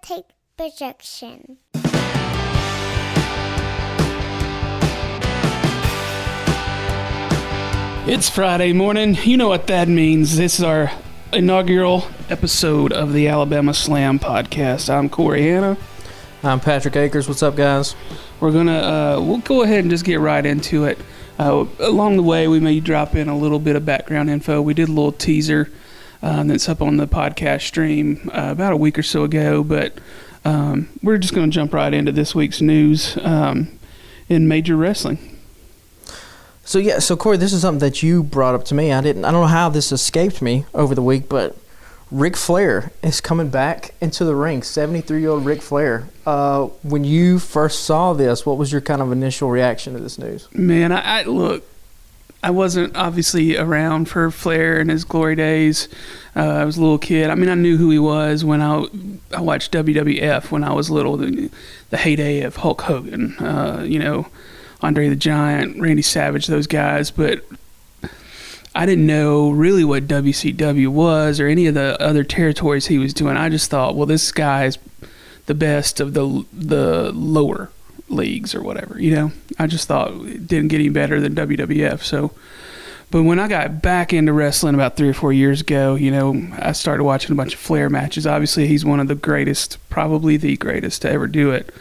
take projection. It's Friday morning. You know what that means. This is our inaugural episode of the Alabama Slam podcast. I'm Corey Hanna. I'm Patrick Akers. What's up, guys? We're gonna we'll go ahead and just get right into it. Along the way, we may drop in a little bit of background info. We did a little teaser that's up on the podcast stream about a week or so ago, but we're just going to jump right into this week's news in Major Wrestling. So Corey, this is something that you brought up to me. I don't know how this escaped me over the week, but Ric Flair is coming back into the ring. 73-year-old Ric Flair. When you first saw this, what was your kind of initial reaction to this news? Man, I wasn't obviously around for Flair in his glory days. I was a little kid. I mean, I knew who he was when I watched WWF when I was little, the heyday of Hulk Hogan, Andre the Giant, Randy Savage, those guys. But I didn't know really what WCW was or any of the other territories he was doing. I just thought, well, this guy's the best of the lower leagues or whatever, I just thought it didn't get any better than WWF. So, but when I got back into wrestling about 3 or 4 years ago, I started watching a bunch of Flair matches. Obviously, he's one of the greatest, probably the greatest to ever do it.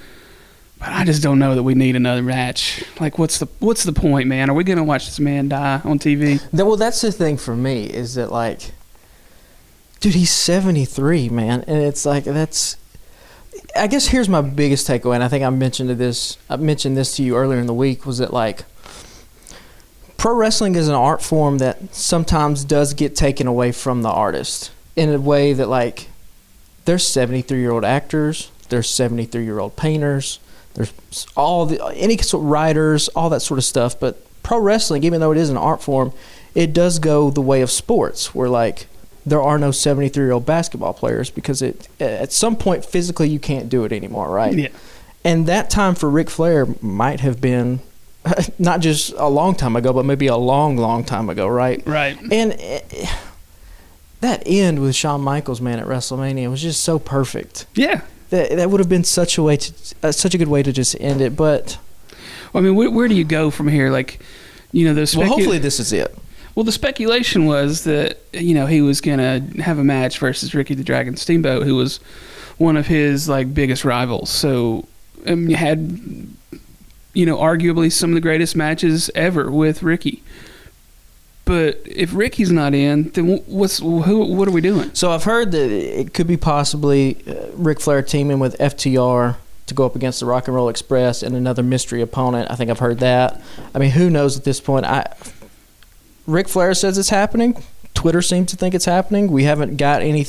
But I just don't know that we need another match. Like, what's the point, man? Are we going to watch this man die on TV? Well, that's the thing for me is that, like, dude, he's 73, man, and it's like I guess here's my biggest takeaway, and I think I mentioned this to you earlier in the week, was that, like, pro wrestling is an art form that sometimes does get taken away from the artist in a way that, like, there's 73-year-old actors, there's 73-year-old painters, there's any sort of writers, all that sort of stuff. But pro wrestling, even though it is an art form, it does go the way of sports, where, like, there are no 73-year-old basketball players because at some point physically you can't do it anymore, right? Yeah. And that time for Ric Flair might have been not just a long time ago, but maybe a long, long time ago, right? Right. And that end with Shawn Michaels, man, at WrestleMania was just so perfect. Yeah. That would have been such a good way to just end it. But well, I mean, where do you go from here? Like, hopefully this is it. Well, the speculation was that, he was going to have a match versus Ricky the Dragon Steamboat, who was one of his, like, biggest rivals. So, you had, arguably some of the greatest matches ever with Ricky. But if Ricky's not in, then what are we doing? So I've heard that it could be possibly Ric Flair teaming with FTR to go up against the Rock and Roll Express and another mystery opponent. I think I've heard that. I mean, who knows at this point? Ric Flair says it's happening. Twitter seems to think it's happening. We haven't got any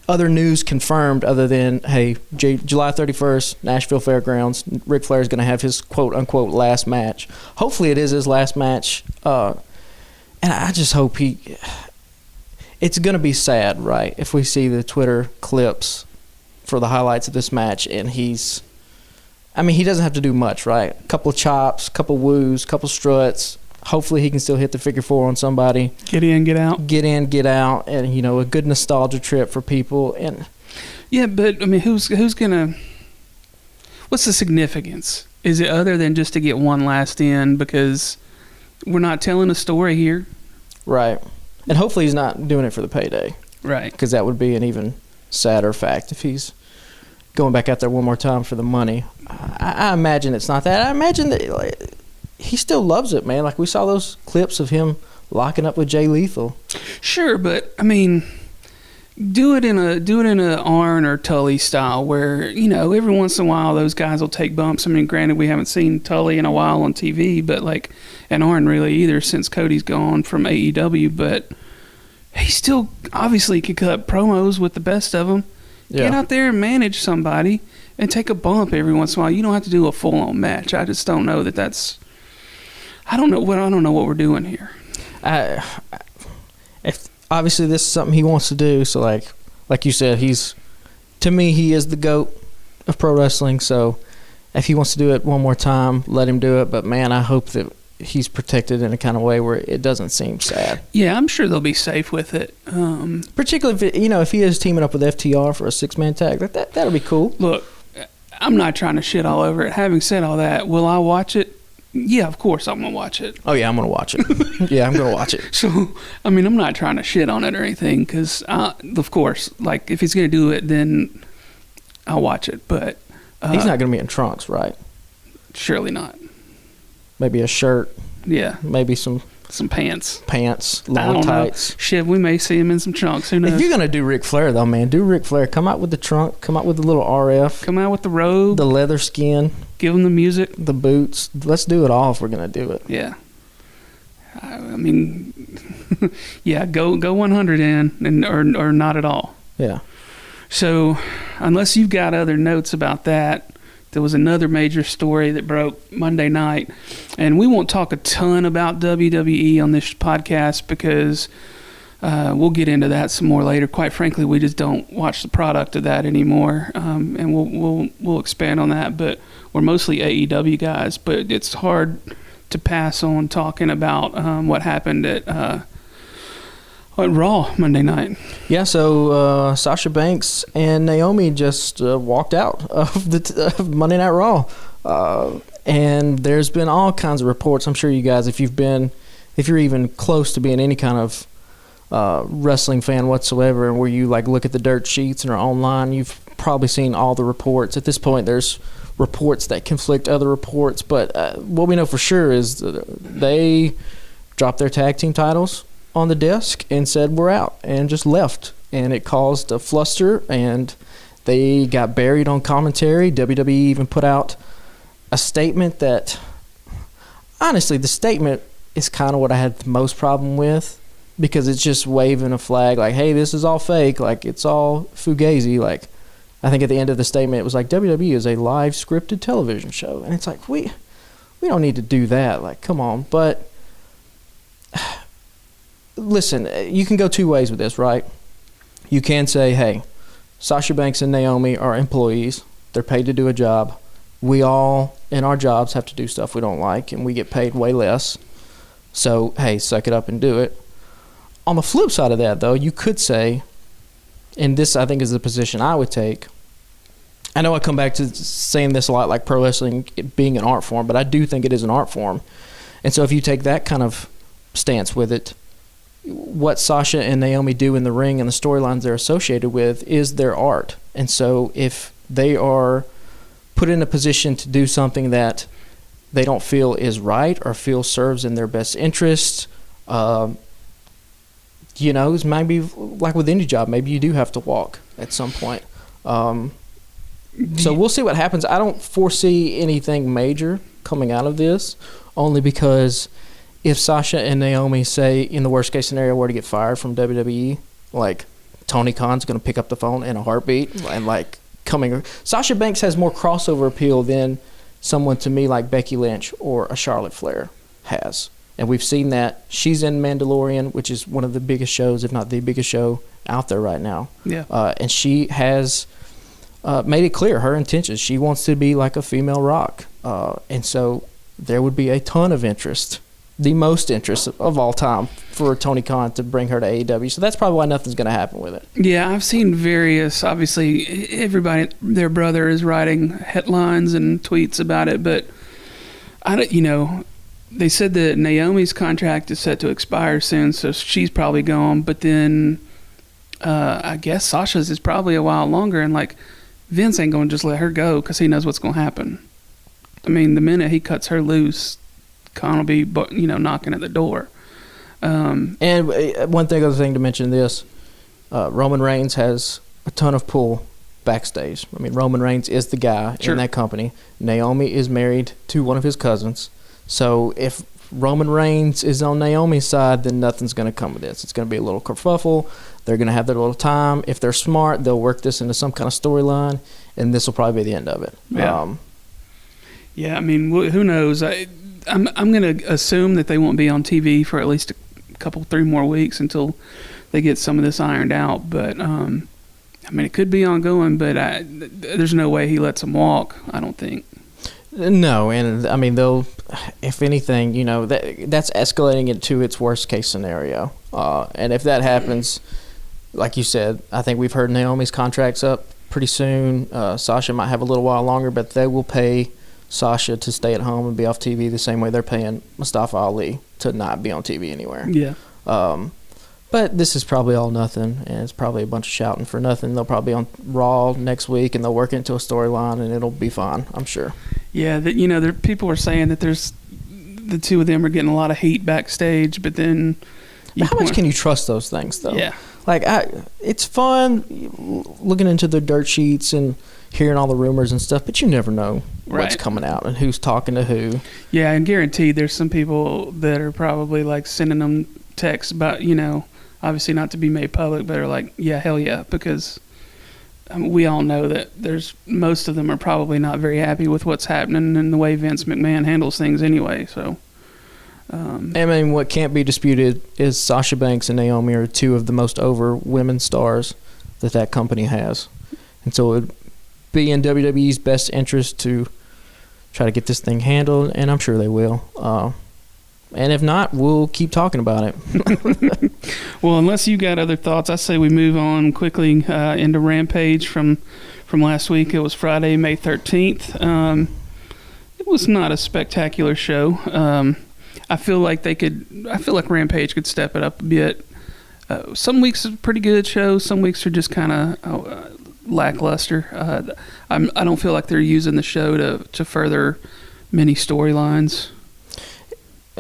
other news confirmed other than, hey, July 31st, Nashville Fairgrounds, Ric Flair is going to have his quote-unquote last match. Hopefully it is his last match. And I just hope it's going to be sad, right, if we see the Twitter clips for the highlights of this match and he doesn't have to do much, right? A couple of chops, a couple of woos, a couple of struts. Hopefully he can still hit the figure four on somebody. Get in, get out. Get in, get out, and, a good nostalgia trip for people. And yeah, but, I mean, who's going to – what's the significance? Is it other than just to get one last in because we're not telling a story here? Right. And hopefully he's not doing it for the payday. Right. Because that would be an even sadder fact if he's going back out there one more time for the money. I imagine it's not that. I imagine that, like, he still loves it, man. Like, we saw those clips of him locking up with Jay Lethal. Sure, but I mean, do it in a Arn or Tully style, where every once in a while those guys will take bumps. I mean, granted, we haven't seen Tully in a while on TV, but and Arn really either since Cody's gone from AEW. But he still obviously could cut promos with the best of them. Yeah. Get out there and manage somebody and take a bump every once in a while. You don't have to do a full-on match. I just don't know that that's. I don't know what we're doing here. If obviously this is something he wants to do, so like you said, to me he is the GOAT of pro wrestling. So if he wants to do it one more time, let him do it. But man, I hope that he's protected in a kind of way where it doesn't seem sad. Yeah, I'm sure they'll be safe with it. Particularly if he is teaming up with FTR for a 6-man tag, that'll be cool. Look, I'm not trying to shit all over it. Having said all that, will I watch it? Yeah, of course I'm going to watch it. Oh, yeah, I'm going to watch it. Yeah, I'm going to watch it. So, I mean, I'm not trying to shit on it or anything because, of course, like, if he's going to do it, then I'll watch it. But he's not going to be in trunks, right? Surely not. Maybe a shirt. Yeah. Maybe some pants. Long tights. Shit, we may see him in some trunks. Who knows? If you're going to do Ric Flair, though, man, do Ric Flair. Come out with the trunk. Come out with the little RF. Come out with the robe. The leather skin. Give him the music. The boots. Let's do it all if we're going to do it. Yeah. I mean, yeah, go 100 in or not at all. Yeah. So, unless you've got other notes about that, there was another major story that broke Monday night. And we won't talk a ton about WWE on this podcast because we'll get into that some more later. Quite frankly, we just don't watch the product of that anymore. And we'll expand on that. But we're mostly AEW guys. But it's hard to pass on talking about what happened at Raw Monday night. Yeah, so Sasha Banks and Naomi just walked out of Monday Night Raw, and there's been all kinds of reports. I'm sure you guys, if you're even close to being any kind of wrestling fan whatsoever, and where you like look at the dirt sheets and are online, you've probably seen all the reports. At this point, there's reports that conflict other reports, but what we know for sure is that they dropped their tag team titles on the desk and said we're out and just left, and it caused a fluster and they got buried on commentary. WWE even put out a statement that, honestly, the statement is kind of what I had the most problem with, because it's just waving a flag like, hey, this is all fake, like it's all fugazi. Like, I think at the end of the statement it was like, WWE is a live scripted television show, and it's like, we don't need to do that, like, come on. But listen, you can go two ways with this, right? You can say, hey, Sasha Banks and Naomi are employees. They're paid to do a job. We all, in our jobs, have to do stuff we don't like, and we get paid way less. So, hey, suck it up and do it. On the flip side of that, though, you could say, and this, I think, is the position I would take. I know I come back to saying this a lot, like pro wrestling being an art form, but I do think it is an art form. And so if you take that kind of stance with it, what Sasha and Naomi do in the ring and the storylines they're associated with is their art. And so if they are put in a position to do something that they don't feel is right or feel serves in their best interest, it's maybe like with any job, maybe you do have to walk at some point. So we'll see what happens. I don't foresee anything major coming out of this, only because if Sasha and Naomi, say, in the worst case scenario, were to get fired from WWE, like, Tony Khan's going to pick up the phone in a heartbeat and, like, Sasha Banks has more crossover appeal than someone to me like Becky Lynch or a Charlotte Flair has. And we've seen that. She's in Mandalorian, which is one of the biggest shows, if not the biggest show out there right now. Yeah. And she has made it clear her intentions. She wants to be like a female Rock. And so there would be a ton of interest, the most interest of all time, for Tony Khan to bring her to AEW. So that's probably why nothing's going to happen with it. Yeah, I've seen various, obviously, everybody, their brother is writing headlines and tweets about it, but they said that Naomi's contract is set to expire soon, so she's probably gone, but then I guess Sasha's is probably a while longer, and like, Vince ain't going to just let her go because he knows what's going to happen. I mean, the minute he cuts her loose, Khan will be, knocking at the door. And one other thing to mention this, Roman Reigns has a ton of pull backstage. I mean, Roman Reigns is the guy in that company. Naomi is married to one of his cousins. So if Roman Reigns is on Naomi's side, then nothing's going to come of this. It's going to be a little kerfuffle. They're going to have their little time. If they're smart, they'll work this into some kind of storyline, and this will probably be the end of it. Yeah. Yeah, I mean, who knows? I'm going to assume that they won't be on TV for at least a couple, 3 more weeks until they get some of this ironed out. But, I mean, it could be ongoing, but there's no way he lets them walk, I don't think. No, and I mean they'll, if anything, that's escalating it to its worst case scenario. And if that happens, like you said, I think we've heard Naomi's contract's up pretty soon. Sasha might have a little while longer, but they will pay Sasha to stay at home and be off TV the same way they're paying Mustafa Ali to not be on TV anywhere. Yeah. But this is probably all nothing, and it's probably a bunch of shouting for nothing. They'll probably be on Raw next week, and they'll work it into a storyline, and it'll be fine, I'm sure. Yeah, people are saying that there's the two of them are getting a lot of heat backstage, but then How much can you trust those things, though? Yeah. Like, it's fun looking into the dirt sheets and hearing all the rumors and stuff, but you never know what's coming out and who's talking to who. Yeah, and guaranteed there's some people that are probably like sending them texts about, obviously not to be made public, but are like, yeah, hell yeah, because we all know that most of them are probably not very happy with what's happening and the way Vince McMahon handles things anyway. So, I mean, what can't be disputed is Sasha Banks and Naomi are two of the most over women stars that company has, and so it would be in WWE's best interest to try to get this thing handled, and I'm sure they will. And if not, we'll keep talking about it. Well, unless you got other thoughts, I say we move on quickly into Rampage from last week. It was Friday, May 13th. It was not a spectacular show. I feel like Rampage could step it up a bit. Some weeks is a pretty good show. Some weeks are just kind of lackluster. I don't feel like they're using the show to further many storylines.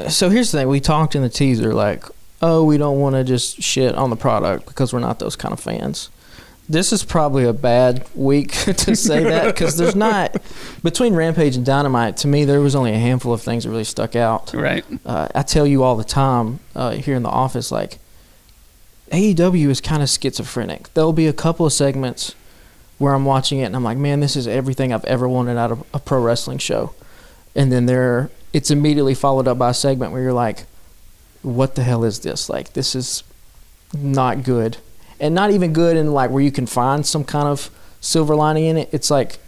So here's the thing. We talked in the teaser like, oh, we don't want to just shit on the product because we're not those kind of fans. This is probably a bad week to say that because there's not – between Rampage and Dynamite, to me, there was only a handful of things that really stuck out. Right. I tell you all the time here in the office, like, AEW is kind of schizophrenic. There'll be a couple of segments where I'm watching it and I'm like, man, this is everything I've ever wanted out of a pro wrestling show. And then it's immediately followed up by a segment where you're like, what the hell is this? Like, this is not good. And not even good in, like, where you can find some kind of silver lining in it. It's, like,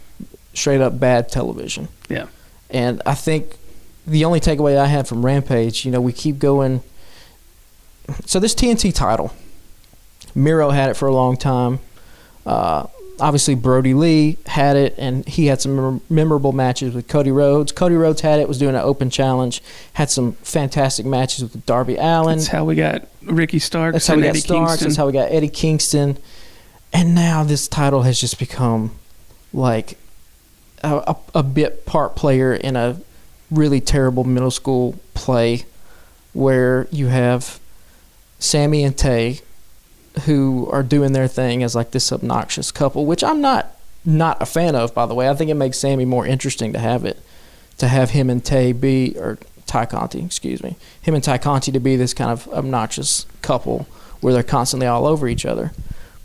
straight up bad television. Yeah. And I think the only takeaway I had from Rampage, we keep going. So this TNT title, Miro had it for a long time. Obviously, Brody Lee had it, and he had some memorable matches with Cody Rhodes. Cody Rhodes had it, was doing an open challenge, had some fantastic matches with Darby Allin. That's how we got Ricky Starks. That's how we got Eddie Starks. Kingston. That's how we got Eddie Kingston. And now this title has just become like a bit part player in a really terrible middle school play where you have Sammy and Tay, who are doing their thing as like this obnoxious couple, which I'm not a fan of, by the way. I think it makes Sammy more interesting to have him and Tay be, or Ty Conti, excuse me, him and Ty Conti to be this kind of obnoxious couple where they're constantly all over each other.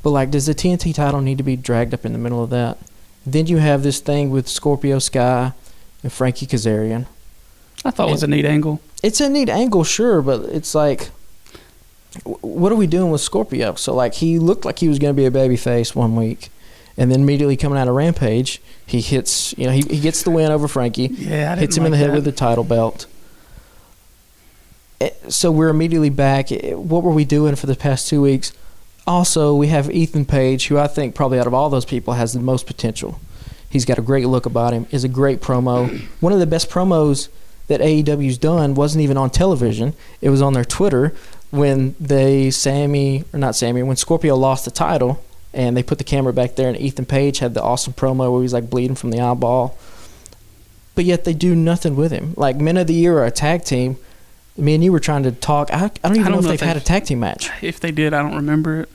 But like, does the TNT title need to be dragged up in the middle of that? Then you have this thing with Scorpio Sky and Frankie Kazarian. I thought it was a neat angle. It's a neat angle, sure, but it's like, what are we doing with Scorpio? So, like, he looked like he was going to be a babyface one week, and then immediately coming out of Rampage, he hits, he gets the win over Frankie. Yeah, I didn't hits him like in the head that. with the title belt. So we're immediately back. What were we doing for the past 2 weeks? Also, we have Ethan Page, who I think probably out of all those people has the most potential. He's got a great look about him, is a great promo. One of the best promos that AEW's done wasn't even on television. It was on their Twitter when when Scorpio lost the title and they put the camera back there and Ethan Page had the awesome promo where he's like bleeding from the eyeball. But yet they do nothing with him. Like, Men of the Year are a tag team. Me and you were trying to talk. I don't even know if they've had a tag team match. If they did, I don't remember it.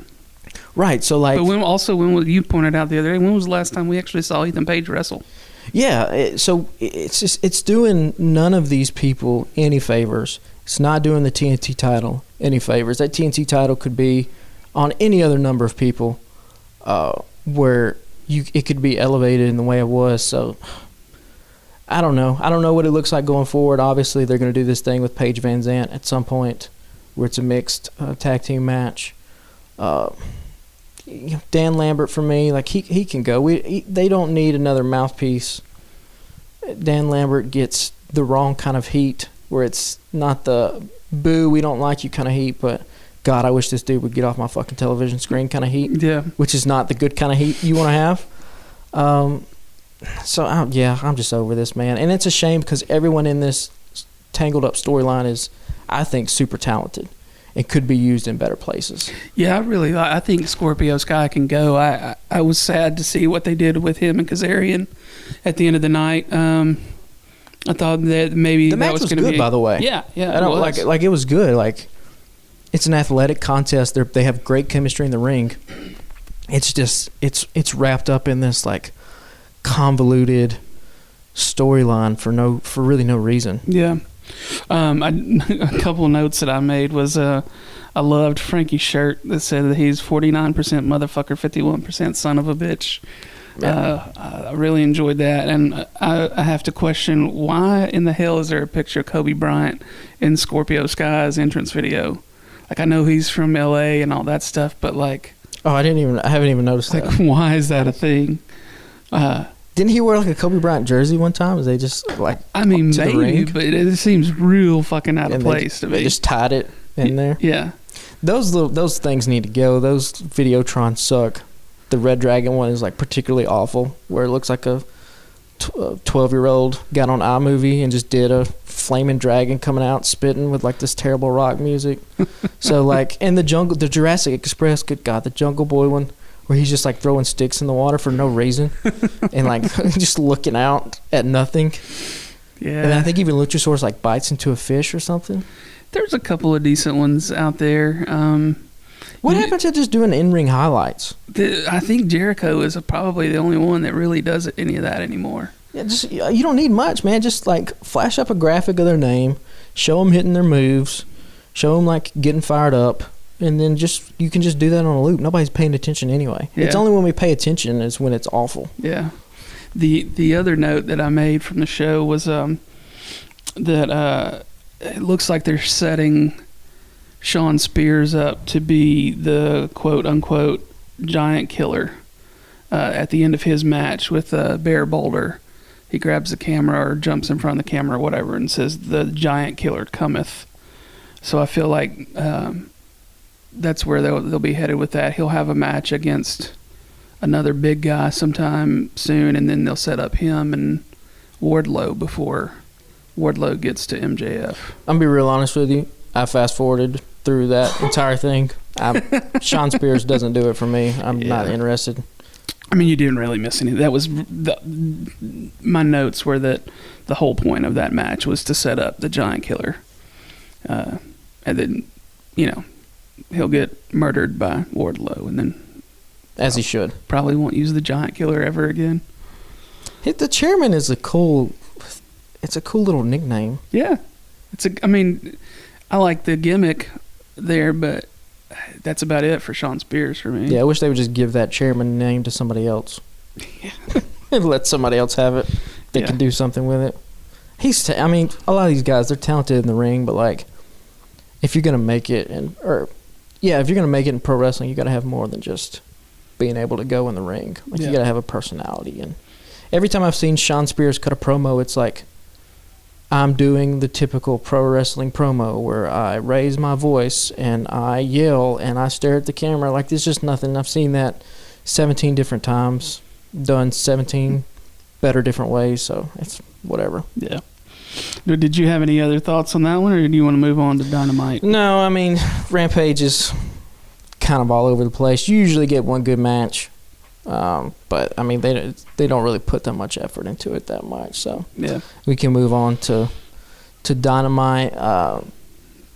Right, so like... But when you pointed out the other day, when was the last time we actually saw Ethan Page wrestle? Yeah, so it's doing none of these people any favors. It's not doing the TNT title any favors. That TNT title could be on any other number of people where it could be elevated in the way it was. So I don't know. I don't know what it looks like going forward. Obviously, they're going to do this thing with Paige Van Zant at some point where it's a mixed tag team match. Dan Lambert for me, like he can go. They don't need another mouthpiece Dan Lambert gets the wrong kind of heat, where it's not the boo, we don't like you kind of heat, but God, I wish this dude would get off my fucking television screen kind of heat. Yeah. Which is not the good kind of heat you want to have. I'm just over this, man. And it's a shame because everyone in this tangled up storyline is, I think, super talented and could be used in better places. Yeah, I think Scorpio Sky can go. I was sad to see what they did with him and Kazarian at the end of the night. I thought that maybe the match that was was going to good, be, by the way. Yeah. I don't like it was good. Like, it's an athletic contest. They have great chemistry in the ring. It's just it's wrapped up in this like convoluted storyline for really no reason. Yeah. A couple of notes that I made was I loved Frankie's shirt that said that he's 49% motherfucker, 51% son of a bitch. Yeah. I really enjoyed that, and I have to question, why in the hell is there a picture of Kobe Bryant in Scorpio Sky's entrance video? Like, I know he's from LA and all that stuff, but like, I haven't even noticed like, that. why is that a thing? Didn't he wear like a Kobe Bryant jersey one time? Was they just like, I mean, to the maybe, ring? but it seems real fucking out of place to me. They just tied it in there. Yeah. Those things need to go. Those Videotrons suck. The Red Dragon one is like particularly awful, where it looks like a 12-year-old got on iMovie and just did a flaming dragon coming out spitting with like this terrible rock music. So like, and the Jurassic Express, good God, the Jungle Boy one, where he's just like throwing sticks in the water for no reason and like just looking out at nothing. Yeah. And I think even Luchasaurus like bites into a fish or something. There's a couple of decent ones out there. What happened to just doing in-ring highlights? I think Jericho is probably the only one that really does any of that anymore. Yeah, just you don't need much, man. Just like flash up a graphic of their name, show them hitting their moves, show them like getting fired up, and then you can just do that on a loop. Nobody's paying attention anyway. Yeah. It's only when we pay attention is when it's awful. Yeah. The other note that I made from the show was that it looks like they're setting Sean Spears up to be the quote-unquote giant killer at the end of his match with Bear Boulder. He grabs the camera or jumps in front of the camera or whatever and says, "The giant killer cometh." So I feel like that's where they'll be headed with that. He'll have a match against another big guy sometime soon, and then they'll set up him and Wardlow before Wardlow gets to MJF. I'm gonna be real honest with you. I fast-forwarded through that entire thing. Sean Spears doesn't do it for me. I'm not interested. I mean, you didn't really miss any. That was my notes were that the whole point of that match was to set up the giant killer, and then he'll get murdered by Wardlow, and then as he should. Probably won't use the giant killer ever again. The chairman is a cool little nickname. Yeah, I like the gimmick there, but that's about it for Sean Spears for me. Yeah, I wish they would just give that chairman name to somebody else. Yeah. And let somebody else have it. They can do something with it. A lot of these guys, they're talented in the ring, but like, if you're gonna make it if you're gonna make it in pro wrestling, you got to have more than just being able to go in the ring. Like, you got to have a personality. And every time I've seen Sean Spears cut a promo, it's like, I'm doing the typical pro wrestling promo where I raise my voice and I yell and I stare at the camera. Like, there's just nothing. I've seen that 17 different times, done 17 better different ways, so it's whatever. Yeah. Did you have any other thoughts on that one, or do you want to move on to Dynamite? No, I mean, Rampage is kind of all over the place. You usually get one good match, but I mean, they don't really put that much effort into it that much. So yeah, we can move on to Dynamite.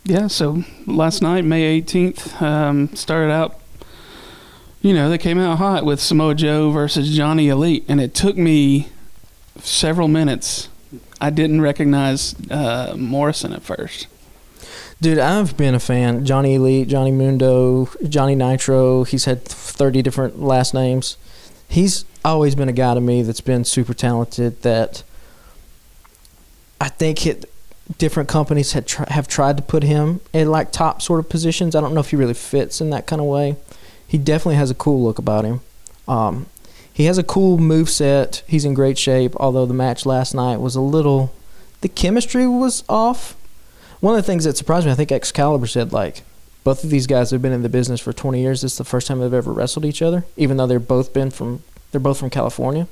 Yeah. So last night, May 18th, started out. They came out hot with Samoa Joe versus Johnny Elite, and it took me several minutes. I didn't recognize Morrison at first. Dude, I've been a fan. Johnny Elite, Johnny Mundo, Johnny Nitro. He's had 30 different last names. He's always been a guy to me that's been super talented, that I think different companies have tried to put him in like top sort of positions. I don't know if he really fits in that kind of way. He definitely has a cool look about him. He has a cool move set. He's in great shape, although the match last night was the chemistry was off. One of the things that surprised me, I think Excalibur said, like, both of these guys have been in the business for 20 years. This is the first time they've ever wrestled each other, even though they're both from California.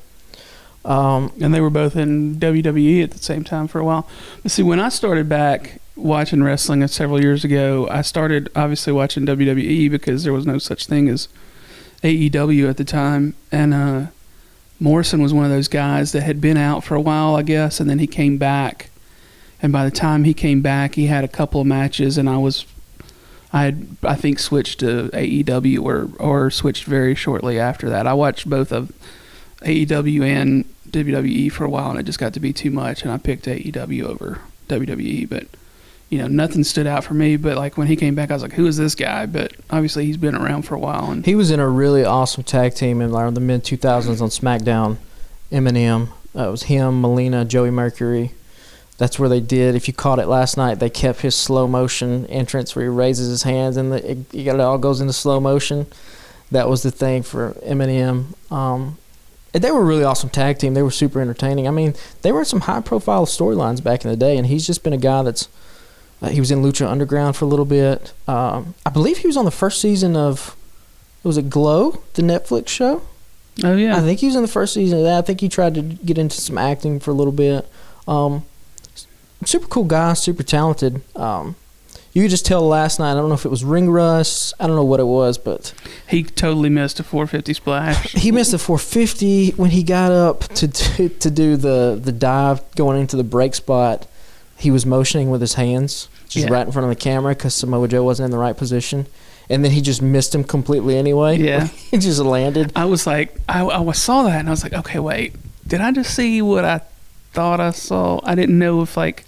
And they were both in WWE at the same time for a while. But see, when I started back watching wrestling several years ago, I started obviously watching WWE because there was no such thing as AEW at the time. And Morrison was one of those guys that had been out for a while, I guess, and then he came back. And by the time he came back, he had a couple of matches, and I had, I think, switched to AEW or switched very shortly after that. I watched both of AEW and WWE for a while, and it just got to be too much, and I picked AEW over WWE. But nothing stood out for me. But like when he came back, I was like, who is this guy? But obviously he's been around for a while. And he was in a really awesome tag team in the mid 2000s on SmackDown. Eminem, it was him, Melina, Joey Mercury. That's where they did. If you caught it last night, they kept his slow motion entrance where he raises his hands and it all goes into slow motion. That was the thing for Eminem. They were a really awesome tag team. They were super entertaining. I mean, they were in some high-profile storylines back in the day, and he's just been a guy that's he was in Lucha Underground for a little bit. I believe he was on the first season of, was it Glow, the Netflix show? Oh, yeah. I think he was in the first season of that. I think he tried to get into some acting for a little bit. Super cool guy, super talented. You could just tell last night, I don't know if it was ring rust, I don't know what it was, but he totally missed a 450 splash. He missed a 450 when he got up to do the dive going into the break spot. He was motioning with his hands just right in front of the camera because Samoa Joe wasn't in the right position. And then he just missed him completely anyway. Yeah. He just landed. I was like, I saw that and I was like, okay, wait. Did I just see what I thought I saw? I didn't know if like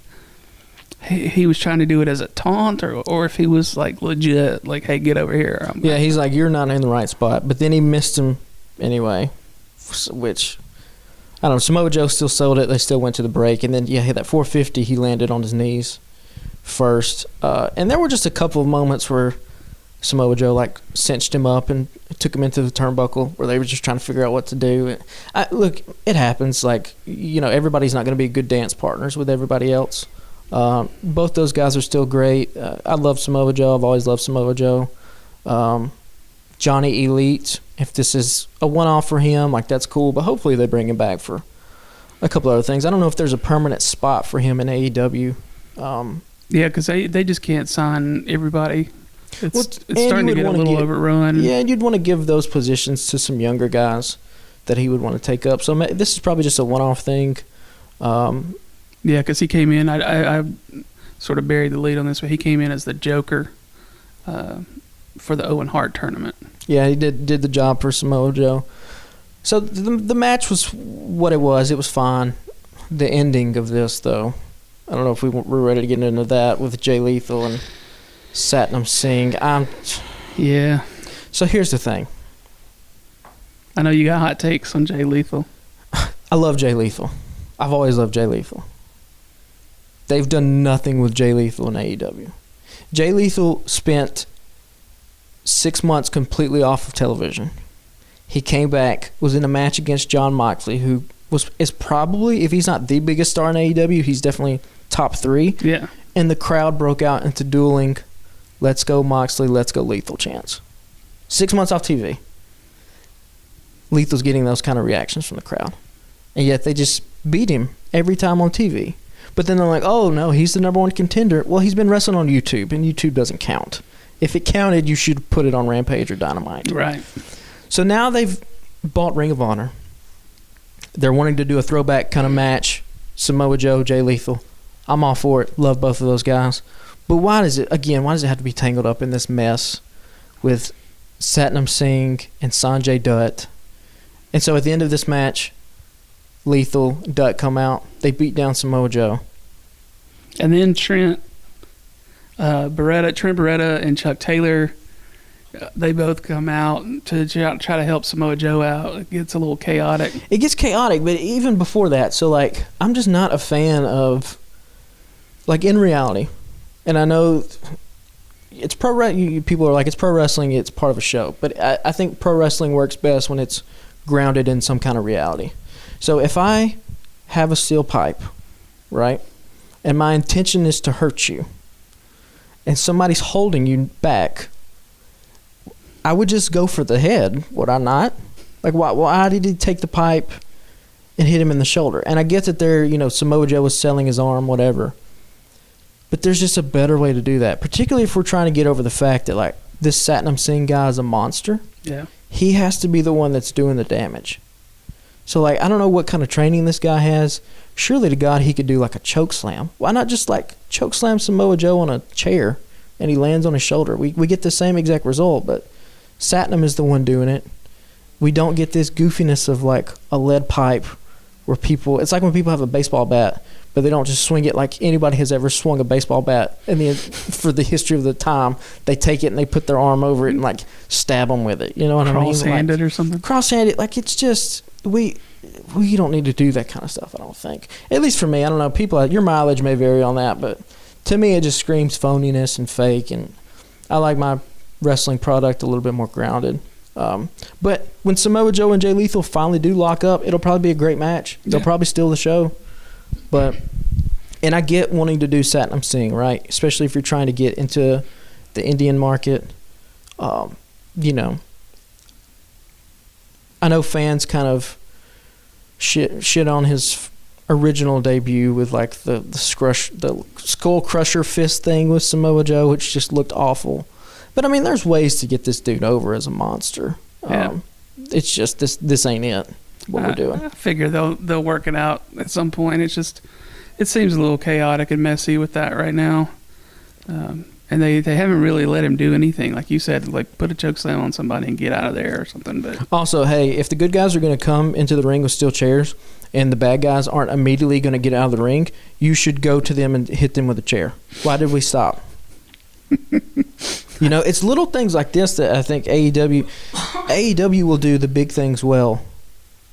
he was trying to do it as a taunt or if he was like legit, like, hey, get over here. Yeah, he's like, you're not in the right spot. But then he missed him anyway, which, I don't know, Samoa Joe still sold it. They still went to the break. And then, yeah, that 450, he landed on his knees first. And there were just a couple of moments where Samoa Joe, like, cinched him up and took him into the turnbuckle where they were just trying to figure out what to do. Look, it happens. Like, everybody's not going to be good dance partners with everybody else. Both those guys are still great. I love Samoa Joe. I've always loved Samoa Joe. Johnny Elite, if this is a one-off for him, like, that's cool. But hopefully they bring him back for a couple other things. I don't know if there's a permanent spot for him in AEW. Yeah, because they just can't sign everybody. It's and starting to get a little overrun. Yeah, and you'd want to give those positions to some younger guys that he would want to take up. So this is probably just a one-off thing. Yeah, because he came in. I sort of buried the lead on this, but he came in as the Joker for the Owen Hart tournament. Yeah, he did the job for Samoa Joe. So the match was what it was. It was fine. The ending of this, though, I don't know if we're ready to get into that with Jay Lethal and Satnam Singh. Yeah. So here's the thing. I know you got hot takes on Jay Lethal. I love Jay Lethal. I've always loved Jay Lethal. They've done nothing with Jay Lethal in AEW. Jay Lethal spent 6 months completely off of television. He came back, was in a match against Jon Moxley, who is probably, if he's not the biggest star in AEW, he's definitely top 3. Yeah. And the crowd broke out into dueling, let's go Moxley, let's go Lethal chants. 6 months off TV. Lethal's getting those kind of reactions from the crowd. And yet they just beat him every time on TV. But then they're like, oh, no, he's the number one contender. Well, he's been wrestling on YouTube, and YouTube doesn't count. If it counted, you should put it on Rampage or Dynamite. Right. So now they've bought Ring of Honor. They're wanting to do a throwback kind of match. Samoa Joe, Jay Lethal. I'm all for it. Love both of those guys. But why does it have to be tangled up in this mess with Satnam Singh and Sanjay Dutt? And so at the end of this match, Lethal, Dutt come out. They beat down Samoa Joe. And then Trent Beretta and Chuck Taylor, they both come out to try to help Samoa Joe out. It gets a little chaotic. It gets chaotic, but even before that, so, like, I'm just not a fan of, like, in reality, and I know it's people are like, it's pro wrestling, it's part of a show, but I think pro wrestling works best when it's grounded in some kind of reality. So if I have a steel pipe, right, and my intention is to hurt you, and somebody's holding you back, I would just go for the head, would I not? Like, why did he take the pipe and hit him in the shoulder? And I get that Samoa Joe was selling his arm, whatever. But there's just a better way to do that, particularly if we're trying to get over the fact that, like, this Satnam Singh guy is a monster. Yeah. He has to be the one that's doing the damage. So, like, I don't know what kind of training this guy has. Surely to God he could do, like, a choke slam. Why not just, like, choke slam Samoa Joe on a chair and he lands on his shoulder? We get the same exact result, but Satnam is the one doing it. We don't get this goofiness of, like, a lead pipe where people – it's like when people have a baseball bat, but they don't just swing it like anybody has ever swung a baseball bat. And then for the history of the time, they take it and they put their arm over it and, like, stab them with it. You know what I mean? Cross-handed like, or something? Cross-handed. Like, it's just – we don't need to do that kind of stuff, I don't think. At least for me. I don't know. People, your mileage may vary on that, but to me it just screams phoniness and fake, and I like my wrestling product a little bit more grounded. But when Samoa Joe and Jay Lethal finally do lock up, it'll probably be a great match. They'll probably steal the show. And I get wanting to do Satnam Singh, right? Especially if you're trying to get into the Indian market. I know fans kind of shit on his original debut with, like, the skull crusher fist thing with Samoa Joe, which just looked awful. But I mean, there's ways to get this dude over as a monster. Yeah. It's just this ain't it. What we're doing. I figure they'll work it out at some point. It's just it seems a little chaotic and messy with that right now. And they haven't really let him do anything, like you said, like put a choke slam on somebody and get out of there or something. But also, hey, if the good guys are going to come into the ring with steel chairs and the bad guys aren't immediately going to get out of the ring, you should go to them and hit them with a chair. Why did we stop? It's little things like this that I think AEW will do the big things well.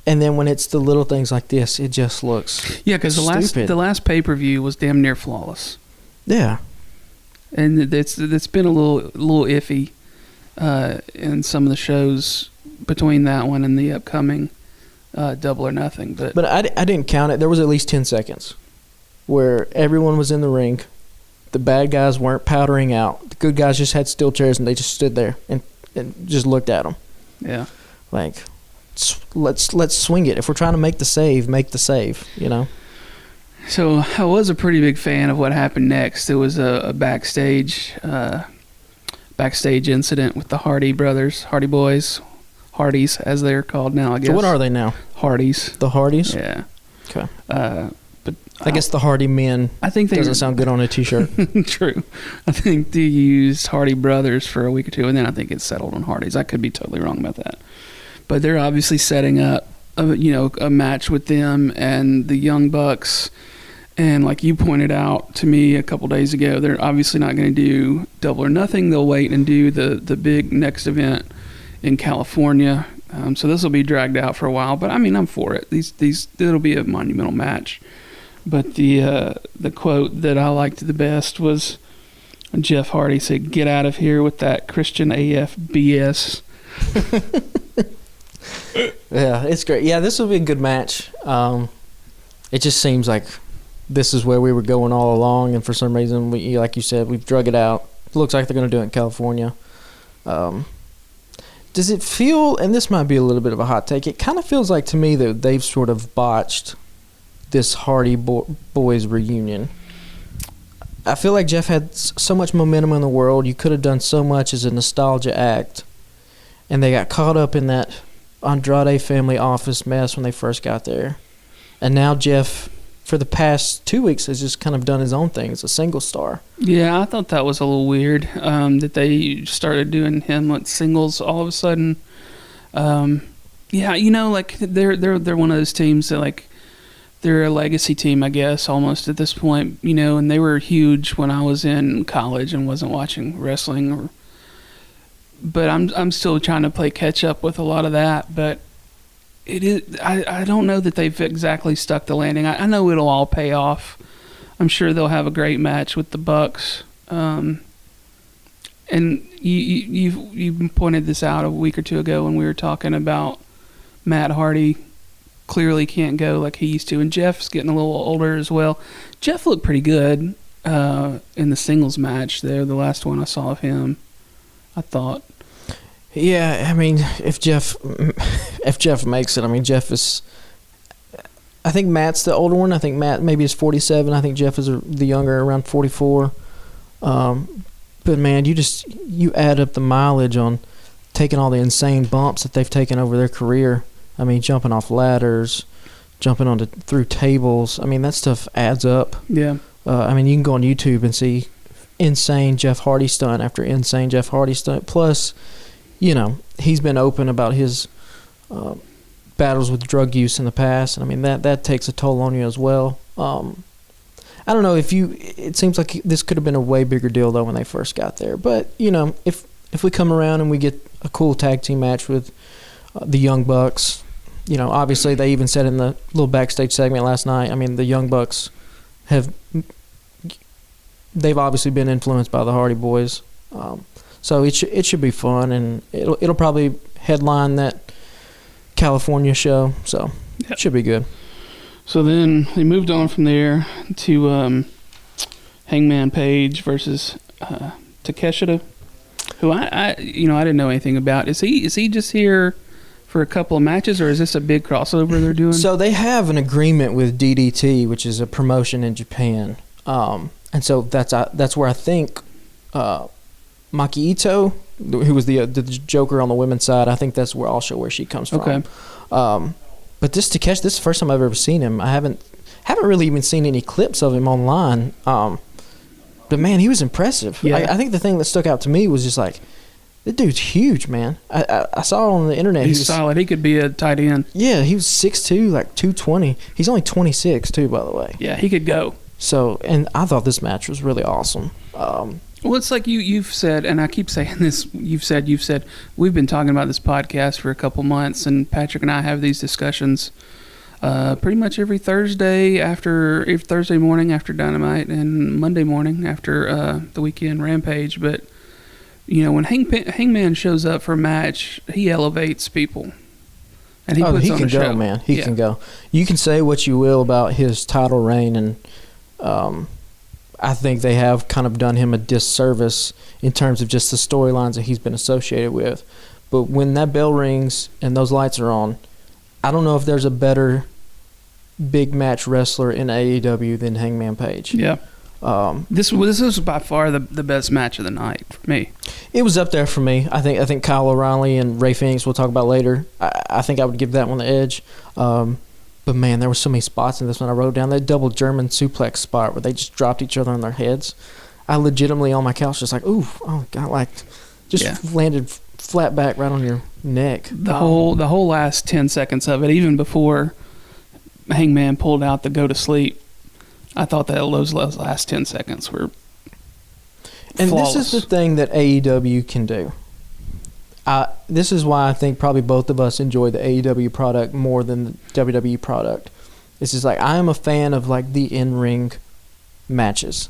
And then when it's the little things like this, it just looks because the last pay-per-view was damn near flawless. Yeah. And it's been a little iffy in some of the shows between that one and the upcoming Double or Nothing. But I didn't count it. There was at least 10 seconds where everyone was in the ring. The bad guys weren't powdering out. The good guys just had steel chairs and they just stood there and just looked at them. Yeah. Like, let's swing it. If we're trying to make the save, So I was a pretty big fan of what happened next. It was a backstage incident with the Hardy brothers, Hardy boys, Hardys as they're called now, I guess. So what are they now? Hardys. The Hardys? Yeah. Okay. But I guess the Hardy men doesn't sound good on a T-shirt. True. I think they used Hardy brothers for a week or two, and then I think it settled on Hardys. I could be totally wrong about that. But they're obviously setting up a match with them and the Young Bucks. And like you pointed out to me a couple days ago, they're obviously not going to do Double or Nothing. They'll wait and do the big next event in California. So this will be dragged out for a while. But I mean, I'm for it. It'll be a monumental match. But the quote that I liked the best was Jeff Hardy said, "Get out of here with that Christian AF BS." Yeah, it's great. Yeah, this will be a good match. It just seems like this is where we were going all along, and for some reason, like you said, we've drug it out. It looks like they're going to do it in California. Does it feel, and this might be a little bit of a hot take, it kind of feels like to me that they've sort of botched this Hardy Boys reunion. I feel like Jeff had so much momentum in the world. You could have done so much as a nostalgia act, and they got caught up in that Andrade family office mess when they first got there. And now Jeff, for the past 2 weeks, has just kind of done his own thing as a single star. Yeah, I thought that was a little weird that they started doing him like singles all of a sudden. Like they're one of those teams that like they're a legacy team, I guess, almost at this point. And they were huge when I was in college and wasn't watching wrestling. But I'm still trying to play catch up with a lot of that. But it is I don't know that they've exactly stuck the landing. I know it'll all pay off. I'm sure they'll have a great match with the Bucks. And you pointed this out a week or two ago when we were talking about Matt Hardy clearly can't go like he used to, and Jeff's getting a little older as well. Jeff looked pretty good in the singles match there, the last one I saw of him, I thought. Yeah, I mean, if Jeff makes it, I mean, Jeff is. I think Matt's the older one. I think Matt maybe is 47. I think Jeff is the younger, around 44. But man, you add up the mileage on taking all the insane bumps that they've taken over their career. I mean, jumping off ladders, jumping through tables. I mean, that stuff adds up. Yeah. I mean, you can go on YouTube and see insane Jeff Hardy stunt after insane Jeff Hardy stunt. Plus, he's been open about his battles with drug use in the past, and I mean that takes a toll on you as well. I don't know it seems like this could have been a way bigger deal though when they first got there. But if we come around and we get a cool tag team match with the Young Bucks, obviously they even said in the little backstage segment last night. I mean, the Young Bucks they've obviously been influenced by the Hardy Boys, so it should be fun, and it'll probably headline that California show, so it should be good. So then they moved on from there to Hangman Page versus Takeshita, who I didn't know anything about. Is he just here for a couple of matches, or is this a big crossover they're doing? So they have an agreement with DDT, which is a promotion in Japan, and so that's where I think Maki Ito, who was the Joker on the women's side, I think that's where she comes from. Okay. But this is the first time I've ever seen him. I haven't really even seen any clips of him online. But man, he was impressive. Yeah. I think the thing that stuck out to me was just like, this dude's huge, man. I saw on the internet. He's solid. He could be a tight end. Yeah, he was 6'2", like 220. He's only 26 too, by the way. Yeah, he could go. So, and I thought this match was really awesome. Well, it's like you've said, and I keep saying this, you've said, we've been talking about this podcast for a couple months, and Patrick and I have these discussions pretty much every Thursday morning after Dynamite and Monday morning after the weekend Rampage. But, when Hangman shows up for a match, he elevates people. And he puts on a show. Go, man. He can go. You can say what you will about his title reign, and I think they have kind of done him a disservice in terms of just the storylines that he's been associated with. But when that bell rings and those lights are on, I don't know if there's a better big match wrestler in AEW than Hangman Page. Yeah. This was by far the best match of the night for me. It was up there for me. I think Kyle O'Reilly and Ray Phoenix we'll talk about later. I think I would give that one the edge. But, man, there were so many spots in this one. I wrote down that double German suplex spot where they just dropped each other on their heads. I legitimately on my couch just like, ooh, oh, God, landed flat back right on your neck. The whole last 10 seconds of it, even before Hangman pulled out the go to sleep, I thought that those last 10 seconds were and flawless. This is the thing that AEW can do. This is why I think probably both of us enjoy the AEW product more than the WWE product. It's just like I am a fan of like the in-ring matches,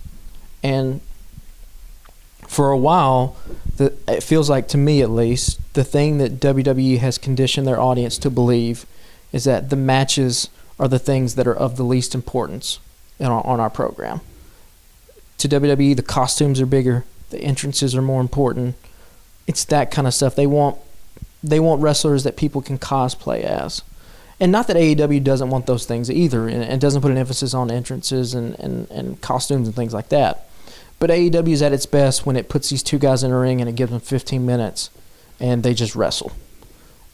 and for a while, it feels like to me at least the thing that WWE has conditioned their audience to believe is that the matches are the things that are of the least importance on our program. To WWE, the costumes are bigger, the entrances are more important. It's that kind of stuff. They want wrestlers that people can cosplay as. And not that AEW doesn't want those things either and doesn't put an emphasis on entrances and costumes and things like that. But AEW is at its best when it puts these two guys in a ring and it gives them 15 minutes and they just wrestle.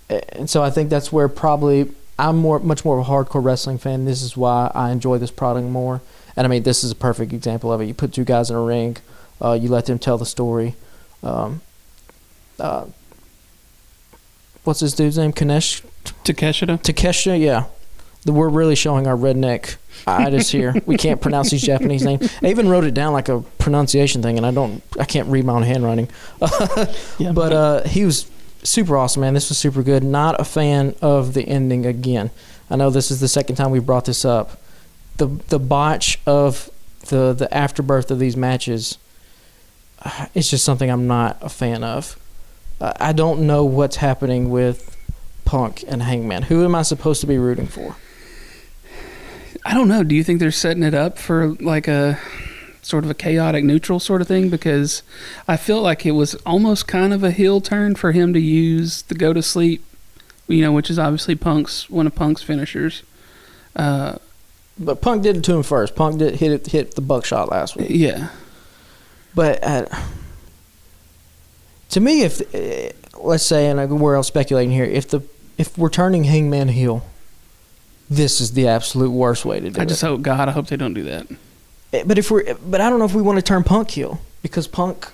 And so I think that's where probably I'm much more of a hardcore wrestling fan. This is why I enjoy this product more. And I mean, this is a perfect example of it. You put two guys in a ring, you let them tell the story. What's this dude's name? Takeshita, yeah. We're really showing our redneck itis here. We can't pronounce these Japanese names. I even wrote it down like a pronunciation thing, and I can't read my own handwriting. Yeah, but he was super awesome, man. This was super good. Not a fan of the ending again. I know this is the second time we've brought this up. The botch of the afterbirth of these matches, it's just something I'm not a fan of. I don't know what's happening with Punk and Hangman? Who am I supposed to be rooting for? I don't know. Do you think they're setting it up for like a sort of a chaotic neutral sort of thing? Because I feel like it was almost kind of a heel turn for him to use the go to sleep, which is obviously one of Punk's finishers. But Punk did it to him first. Punk did hit the buckshot last week. Yeah. But to me, if let's say, and we're all speculating here, if we're turning Hangman heel, this is the absolute worst way to do it. I hope they don't do that. But I don't know if we want to turn Punk heel, because Punk.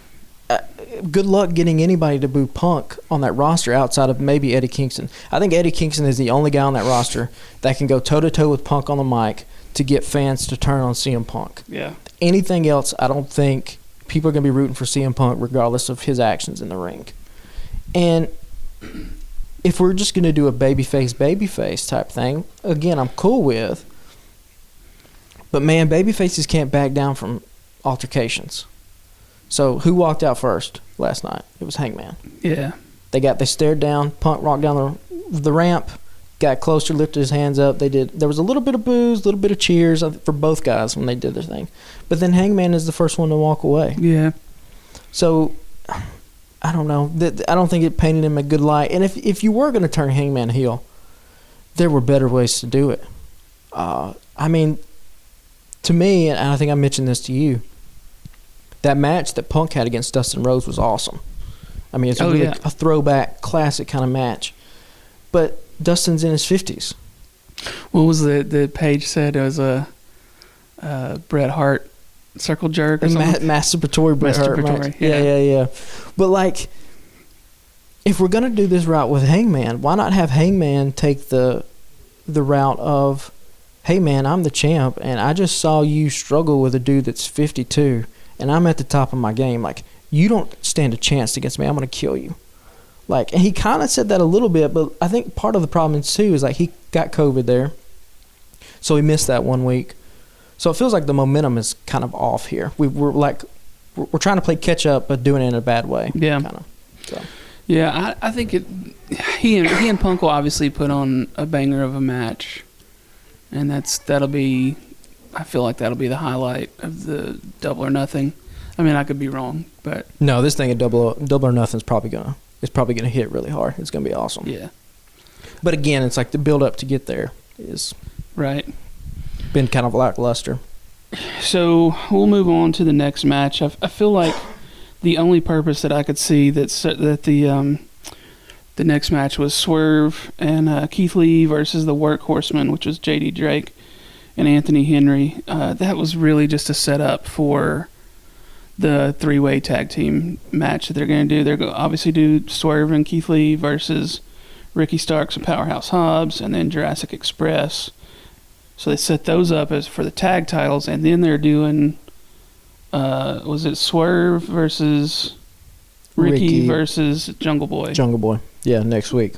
Good luck getting anybody to boo Punk on that roster outside of maybe Eddie Kingston. I think Eddie Kingston is the only guy on that roster that can go toe-to-toe with Punk on the mic to get fans to turn on CM Punk. Yeah. Anything else, I don't think people are going to be rooting for CM Punk regardless of his actions in the ring. And if we're just going to do a babyface type thing, again, I'm cool with. But, man, babyfaces can't back down from altercations. So who walked out first last night? It was Hangman. Yeah. They stared down. Punk walked down the ramp, got closer, lifted his hands up. There was a little bit of boos, a little bit of cheers for both guys when they did their thing. But then Hangman is the first one to walk away. Yeah. So I don't know. I don't think it painted him a good light. And if you were going to turn Hangman heel, there were better ways to do it. I mean, to me, and I think I mentioned this to you, that match that Punk had against Dustin Rhodes was awesome. I mean, it's a throwback, classic kind of match. But Dustin's in his 50s. What was the page said? It was a Bret Hart circle jerk or something? Masturbatory Bret Hart match. Yeah. But, like, if we're going to do this route with Hangman, why not have Hangman take the route of, hey, man, I'm the champ, and I just saw you struggle with a dude that's 52, and I'm at the top of my game. Like, you don't stand a chance against me. I'm going to kill you. Like, and he kind of said that a little bit, but I think part of the problem, too, is, like, he got COVID there, so he missed that 1 week. So it feels like the momentum is kind of off here. We're trying to play catch-up, but doing it in a bad way. Yeah. Kind of. So. Yeah, I think he and Punk will obviously put on a banger of a match, and I feel like that'll be the highlight of the Double or Nothing. I mean, I could be wrong, but no, this thing at Double or Nothing is probably gonna hit really hard. It's gonna be awesome. Yeah. But again, it's like the build up to get there is right. Been kind of lackluster. So we'll move on to the next match. I feel like the only purpose that I could see that the next match was Swerve and Keith Lee versus the Workhorsemen, which was J.D. Drake and Anthony Henry. That was really just a setup for the three-way tag team match that they're going to do. They're going to obviously do Swerve and Keith Lee versus Ricky Starks and Powerhouse Hobbs, and then Jurassic Express. So they set those up as for the tag titles, and then they're doing, was it Swerve versus Ricky versus Jungle Boy? Jungle Boy, yeah, next week.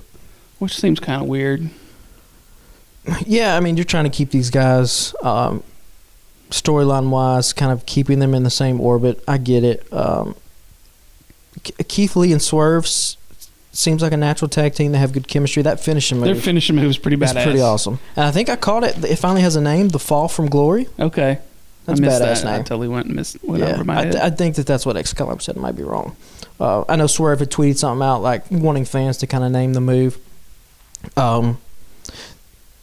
Which seems kind of weird. Yeah, I mean, you're trying to keep these guys, storyline-wise, kind of keeping them in the same orbit. I get it. Keith Lee and Swerve seems like a natural tag team. They have good chemistry. That finishing move. Their finishing move is pretty badass. It's pretty awesome. And I think I caught it. It finally has a name, The Fall from Glory. Okay. That's a badass name. I totally went over my head. I think that's what Excalibur said. I might be wrong. I know Swerve had tweeted something out, like wanting fans to kind of name the move.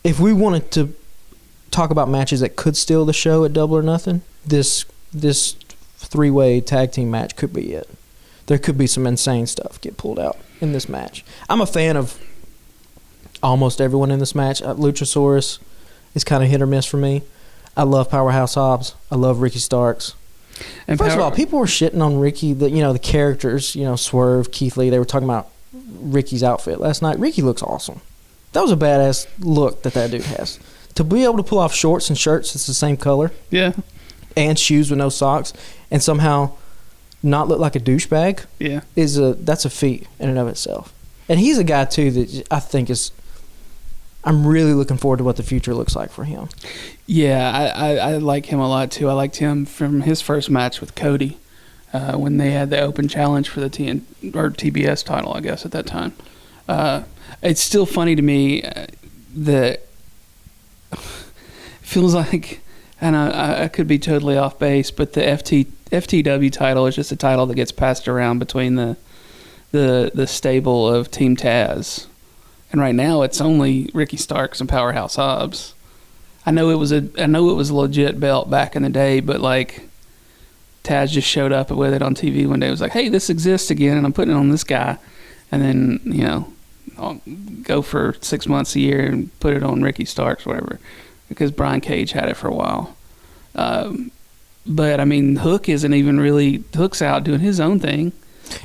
If we wanted to talk about matches that could steal the show at Double or Nothing, this three-way tag team match could be it. There could be some insane stuff get pulled out in this match. I'm a fan of almost everyone in this match. Luchasaurus is kind of hit or miss for me. I love Powerhouse Hobbs. I love Ricky Starks. And first of all, people were shitting on Ricky, the characters, Swerve, Keith Lee. They were talking about Ricky's outfit last night. Ricky looks awesome. That was a badass look that dude has. To be able to pull off shorts and shirts that's the same color. Yeah. And shoes with no socks and somehow not look like a douchebag. Yeah. That's a feat in and of itself. And he's a guy too that I think I'm really looking forward to what the future looks like for him. Yeah, I like him a lot too. I liked him from his first match with Cody when they had the open challenge for the TBS title, I guess, at that time. It's still funny to me that it feels like, and I could be totally off base, but the FTW title is just a title that gets passed around between the stable of Team Taz, and right now it's only Ricky Starks and Powerhouse Hobbs. I know it was a legit belt back in the day, but like Taz just showed up with it on TV one day. It was like, hey, this exists again, and I'm putting it on this guy, and then I'll go for 6 months a year and put it on Ricky Starks, whatever, because Brian Cage had it for a while. But I mean, Hook's out doing his own thing.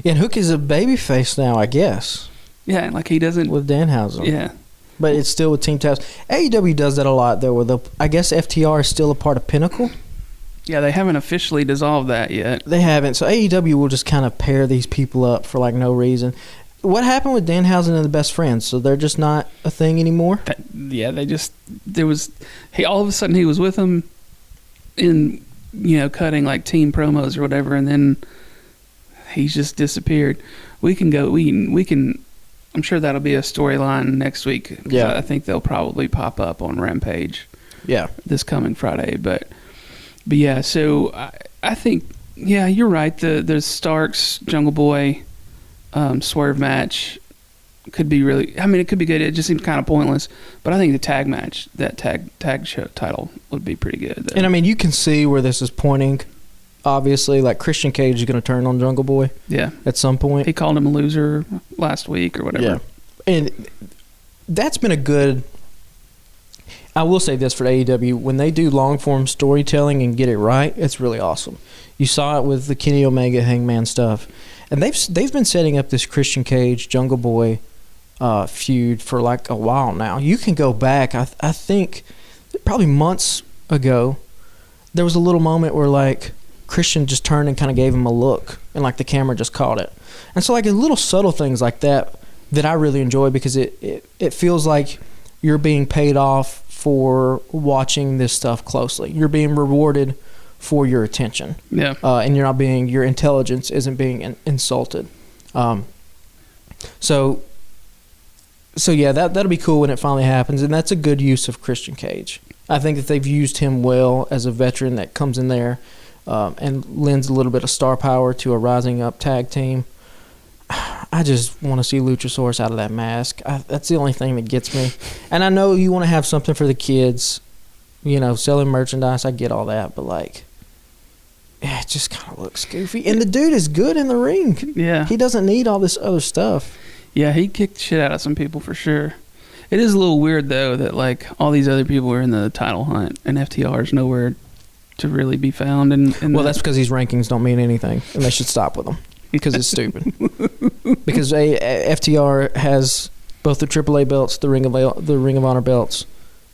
Yeah, and Hook is a babyface now, I guess. Yeah, like he doesn't with Danhausen. Yeah, but it's still with Team Taz. AEW does that a lot though. I guess FTR is still a part of Pinnacle. Yeah, they haven't officially dissolved that yet. They haven't. So AEW will just kind of pair these people up for like no reason. What happened with Danhausen and the Best Friends? So they're just not a thing anymore? All of a sudden he was with them in, cutting like team promos or whatever, and then he's just disappeared. We can, I'm sure that'll be a storyline next week. Yeah. I think they'll probably pop up on Rampage. Yeah. This coming Friday. But yeah, so I think, yeah, you're right. The Starks, Jungle Boy, Swerve match could be it could be good. It just seems kind of pointless, but I think the tag match, that tag show title would be pretty good though. And I mean, you can see where this is pointing. Obviously, like Christian Cage is going to turn on Jungle Boy. Yeah, at some point. He called him a loser last week or whatever. Yeah, and that's been a good. I will say this for AEW: when they do long form storytelling and get it right, it's really awesome. You saw it with the Kenny Omega Hangman stuff. And they've been setting up this Christian Cage Jungle Boy feud for like a while now. You can go back. I think probably months ago, there was a little moment where like Christian just turned and kind of gave him a look, and like the camera just caught it. And so like little subtle things like that I really enjoy because it feels like you're being paid off for watching this stuff closely. You're being rewarded for your attention. Yeah. And your intelligence isn't being insulted. So yeah, that'll be cool when it finally happens, and that's a good use of Christian Cage. I think that they've used him well as a veteran that comes in there and lends a little bit of star power to a rising up tag team. I just want to see Luchasaurus out of that mask. That's the only thing that gets me. And I know you want to have something for the kids, selling merchandise. I get all that, but like, it just kind of looks goofy. And the dude is good in the ring. Yeah. He doesn't need all this other stuff. Yeah, he kicked shit out of some people for sure. It is a little weird, though, that like all these other people are in the title hunt and FTR is nowhere to really be found. Well, that's because these rankings don't mean anything, and they should stop with them because it's stupid. Because FTR has both the AAA belts, the Ring of Honor belts.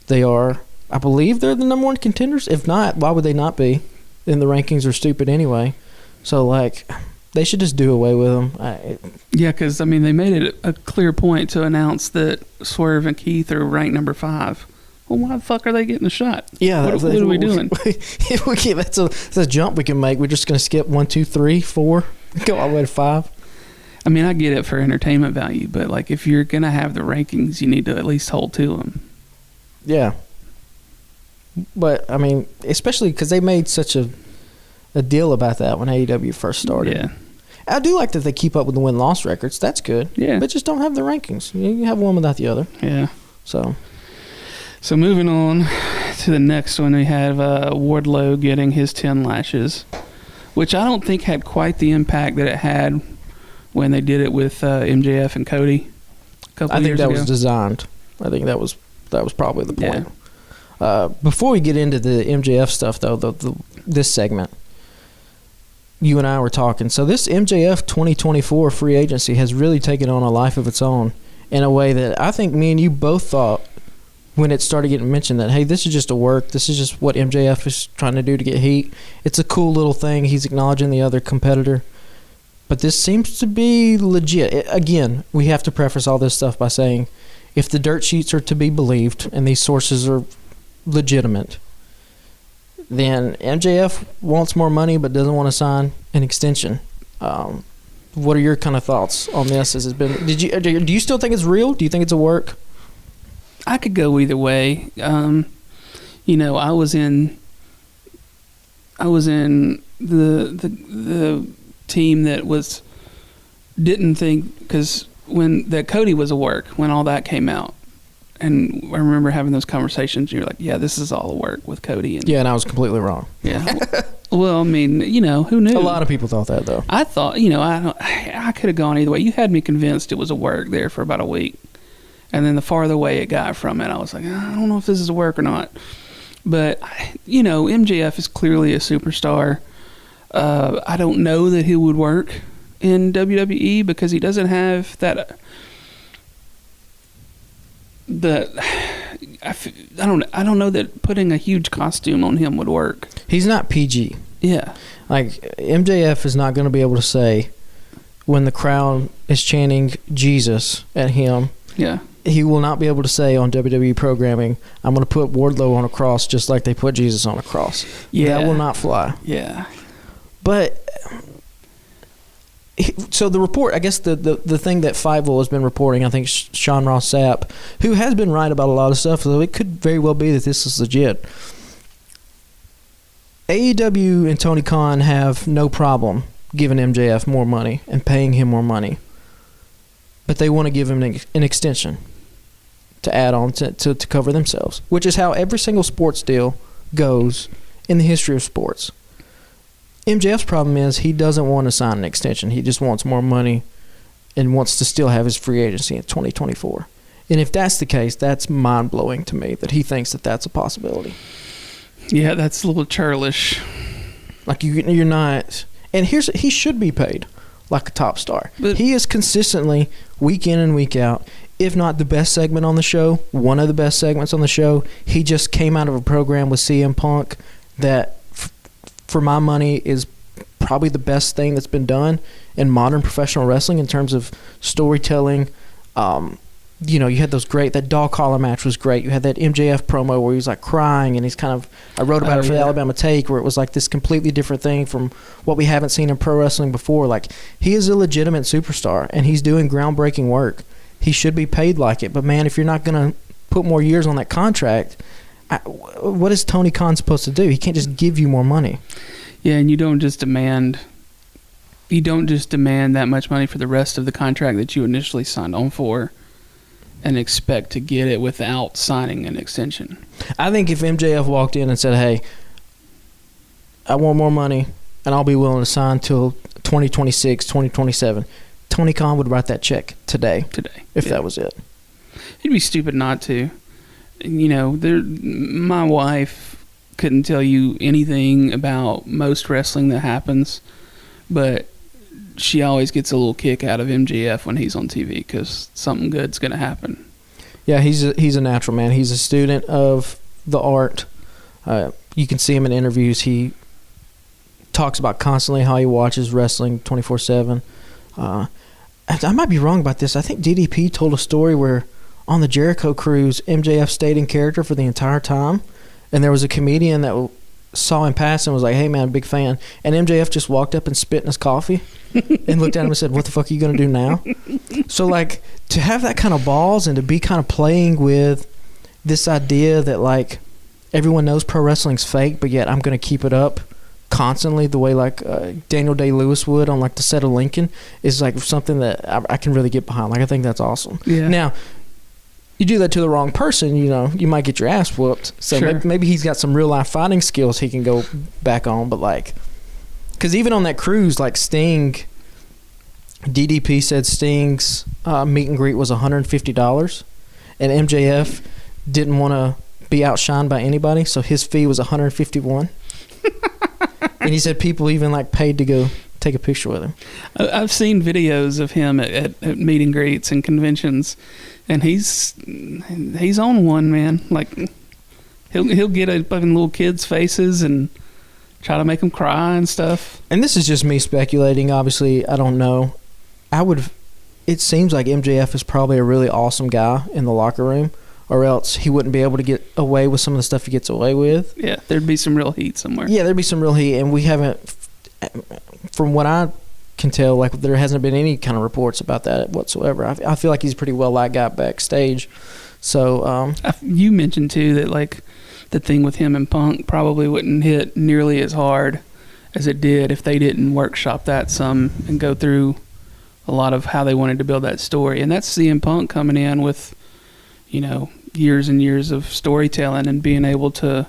They are, I believe, they're the number one contenders. If not, why would they not be? Then the rankings are stupid anyway. So, like, they should just do away with them. Yeah, because, I mean, they made it a clear point to announce that Swerve and Keith are ranked number 5. Well, why the fuck are they getting a shot? Yeah. What are we doing? That's a jump we can make. We're just going to skip 1, 2, 3, 4, go all the way to 5. I mean, I get it for entertainment value, but, like, if you're going to have the rankings, you need to at least hold to them. Yeah. But, I mean, especially because they made such a deal about that when AEW first started. Yeah. I do like that they keep up with the win-loss records. That's good. Yeah. But just don't have the rankings. You have one without the other. Yeah. So moving on to the next one, we have Wardlow getting his 10 lashes, which I don't think had quite the impact that it had when they did it with MJF and Cody a couple years ago. I think that was designed. I think that was probably the point. Yeah. Before we get into the MJF stuff, though, this segment, you and I were talking. So this MJF 2024 free agency has really taken on a life of its own in a way that I think me and you both thought when it started getting mentioned that, hey, this is just a work. This is just what MJF is trying to do to get heat. It's a cool little thing. He's acknowledging the other competitor. But this seems to be legit. Again, we have to preface all this stuff by saying if the dirt sheets are to be believed and these sources are legitimate, then MJF wants more money but doesn't want to sign an extension. What are your kind of thoughts on this? Has it been? Do you still think it's real? Do you think it's a work? I could go either way. You know, I was in the team that didn't think, because when that Cody was a work when all that came out, and I remember having those conversations. You're like, yeah, this is all a work with Cody. And I was completely wrong. Yeah. Well, I mean, you know, who knew? A lot of people thought that, though. I thought, you know, I could have gone either way. You had me convinced it was a work there for about a week. And then the farther away it got from it, I was like, I don't know if this is a work or not. But, you know, MJF is clearly a superstar. I don't know that he would work in WWE because he doesn't have that... I don't know that putting a huge costume on him would work. He's not PG. Yeah. Like, MJF is not going to be able to say, when the crowd is chanting Jesus at him... Yeah. He will not be able to say on WWE programming, I'm going to put Wardlow on a cross just like they put Jesus on a cross. Yeah. That will not fly. Yeah. But, so the report, I guess the thing that Fightful has been reporting, I think Sean Ross Sapp, who has been right about a lot of stuff, so it could very well be that this is legit. AEW and Tony Khan have no problem giving MJF more money and paying him more money. But they want to give him an extension to add on to cover themselves, which is how every single sports deal goes in the history of sports. MJF's problem is he doesn't want to sign an extension. He just wants more money and wants to still have his free agency in 2024. And if that's the case, that's mind-blowing to me that he thinks that that's a possibility. Yeah, that's a little churlish. Like, you're not... And he should be paid like a top star. But he is consistently, week in and week out, if not the best segment on the show, one of the best segments on the show. He just came out of a program with CM Punk that, for my money, is probably the best thing that's been done in modern professional wrestling in terms of storytelling. You know, you had that dog collar match was great. You had that MJF promo where he was like crying, and he's kind of, I wrote about it for the Alabama Take, where it was like this completely different thing from what we haven't seen in pro wrestling before. Like, he is a legitimate superstar, and he's doing groundbreaking work. He should be paid like it. But man, if you're not going to put more years on that contract, what is Tony Khan supposed to do? He can't just give you more money. Yeah, and you don't just demand that much money for the rest of the contract that you initially signed on for and expect to get it without signing an extension. I think if MJF walked in and said, hey, I want more money and I'll be willing to sign till 2026, 2027, Tony Khan would write that check today if that was it. He'd be stupid not to. You know, my wife couldn't tell you anything about most wrestling that happens, but she always gets a little kick out of MJF when he's on TV because something good's going to happen. Yeah, he's a natural, man. He's a student of the art. You can see him in interviews. He talks about constantly how he watches wrestling 24/7. I might be wrong about this. I think DDP told a story where on the Jericho cruise, MJF stayed in character for the entire time, and there was a comedian that saw him pass and was like, hey, man, big fan. And MJF just walked up and spit in his coffee and looked at him and said, what the fuck are you going to do now? So, like, to have that kind of balls and to be kind of playing with this idea that, like, everyone knows pro wrestling's fake, but yet I'm going to keep it up constantly the way, like, Daniel Day-Lewis would on, like, the set of Lincoln is, like, something that I can really get behind. Like, I think that's awesome. Yeah. Now, you do that to the wrong person, you know, you might get your ass whooped. So sure. maybe he's got some real life fighting skills he can go back on. But, like, because even on that cruise, like, Sting, DDP said Sting's meet and greet was $150, and MJF didn't want to be outshined by anybody, so his fee was $151. And he said people even, like, paid to go take a picture with him. I've seen videos of him at meet and greets and conventions, and he's on one, man. Like, he'll get up in little kids' faces and try to make them cry and stuff. And this is just me speculating. Obviously, I don't know. It seems like MJF is probably a really awesome guy in the locker room, or else he wouldn't be able to get away with some of the stuff he gets away with. Yeah, there'd be some real heat somewhere. Yeah, there'd be some real heat, and we haven't, from what I can tell, like, there hasn't been any kind of reports about that whatsoever. I feel like he's a pretty well-liked guy backstage. So you mentioned too that like the thing with him and Punk probably wouldn't hit nearly as hard as it did if they didn't workshop that some and go through a lot of how they wanted to build that story. And that's CM Punk coming in with, years and years of storytelling and being able to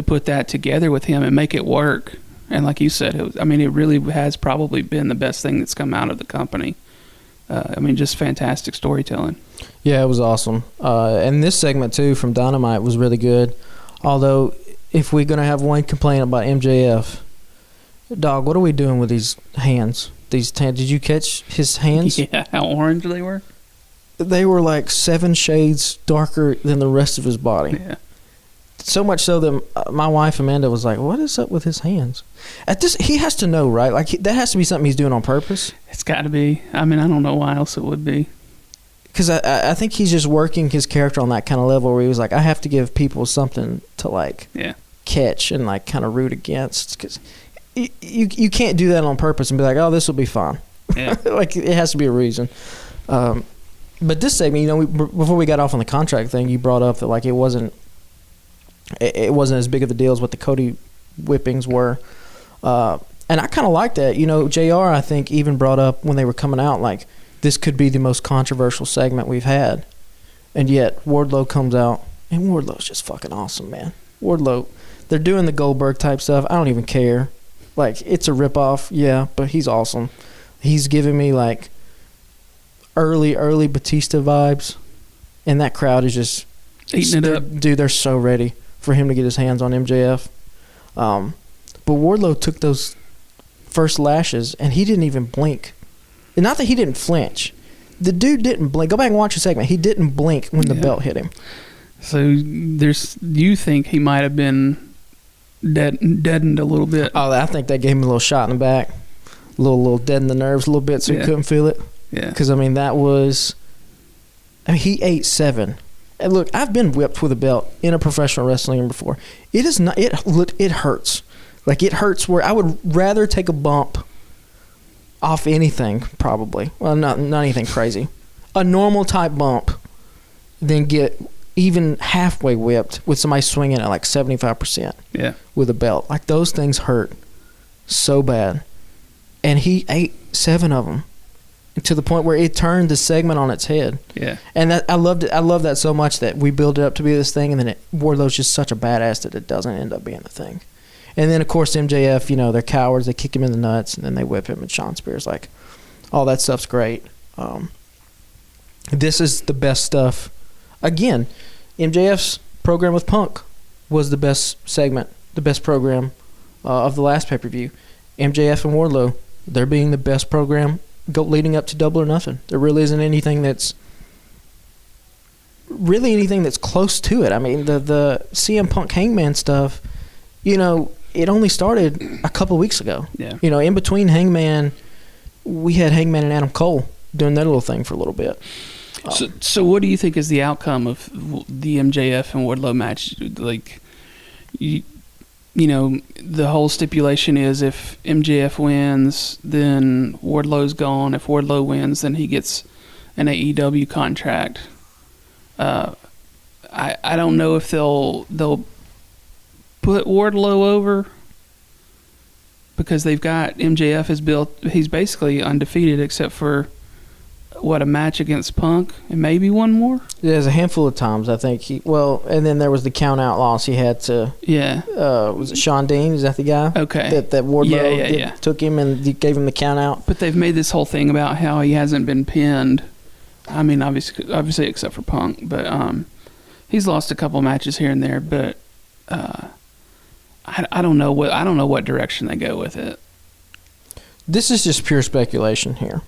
put that together with him and make it work. And like you said, it really has probably been the best thing that's come out of the company. Just fantastic storytelling. Yeah, it was awesome. And this segment, too, from Dynamite was really good. Although, if we're going to have one complaint about MJF, dog, what are we doing with these hands? Did you catch his hands? Yeah, how orange they were? They were like 7 shades darker than the rest of his body. Yeah. So much so that my wife Amanda was like, "What is up with his hands?" He has to know, right? Like that has to be something he's doing on purpose. It's got to be. I don't know why else it would be. Because I think he's just working his character on that kind of level where he was like, I have to give people something to catch and like kind of root against. Because you can't do that on purpose and be like, oh, this will be fine. Yeah. Like it has to be a reason. But this segment, before we got off on the contract thing, you brought up that like it wasn't as big of a deal as what the Cody whippings were. And I kind of like that. JR, I think, even brought up when they were coming out, like, this could be the most controversial segment we've had. And yet, Wardlow comes out, and Wardlow's just fucking awesome, man. Wardlow, they're doing the Goldberg type stuff. I don't even care. Like, it's a ripoff, yeah, but he's awesome. He's giving me, like, early Batista vibes. And that crowd is just... eating it up. Dude, they're so ready for him to get his hands on MJF. But Wardlow took those first lashes, and he didn't even blink. And not that he didn't flinch. The dude didn't blink. Go back and watch the segment. He didn't blink when the belt hit him. So you think he might have been deadened a little bit? Oh, I think that gave him a little shot in the back. A little deadened the nerves a little bit so he couldn't feel it. Yeah. Because, that was... he ate 7. And look, I've been whipped with a belt in a professional wrestling ring before. It is not... It hurts. Like, it hurts where I would rather take a bump off anything, probably. Well, not anything crazy. A normal type bump than get even halfway whipped with somebody swinging at like 75% with a belt. Like, those things hurt so bad. And he ate 7 of them to the point where it turned the segment on its head. Yeah. And I loved it. I love that so much that we build it up to be this thing, and then Wardlow's just such a badass that it doesn't end up being the thing. And then, of course, MJF, they're cowards. They kick him in the nuts, and then they whip him. And Sean Spears, like, all that stuff's great. This is the best stuff. Again, MJF's program with Punk was the best segment, the best program of the last pay-per-view. MJF and Wardlow, they're being the best program leading up to Double or Nothing. There really isn't anything that's close to it. I mean, the CM Punk Hangman stuff, it only started a couple weeks ago. Yeah. In between Hangman, we had Hangman and Adam Cole doing their little thing for a little bit. So what do you think is the outcome of the MJF and Wardlow match? Like, the whole stipulation is if MJF wins, then Wardlow's gone. If Wardlow wins, then he gets an AEW contract. I don't know if they'll put Wardlow over because they've got MJF is built. He's basically undefeated except for a match against Punk and maybe one more. There's a handful of times I think and then there was the count out loss he had to. Yeah. Was it Sean Dean? Is that the guy? Okay. That Wardlow took him and gave him the count out. But they've made this whole thing about how he hasn't been pinned. I mean, obviously except for Punk, but he's lost a couple matches here and there. But I don't know what direction they go with it. This is just pure speculation here.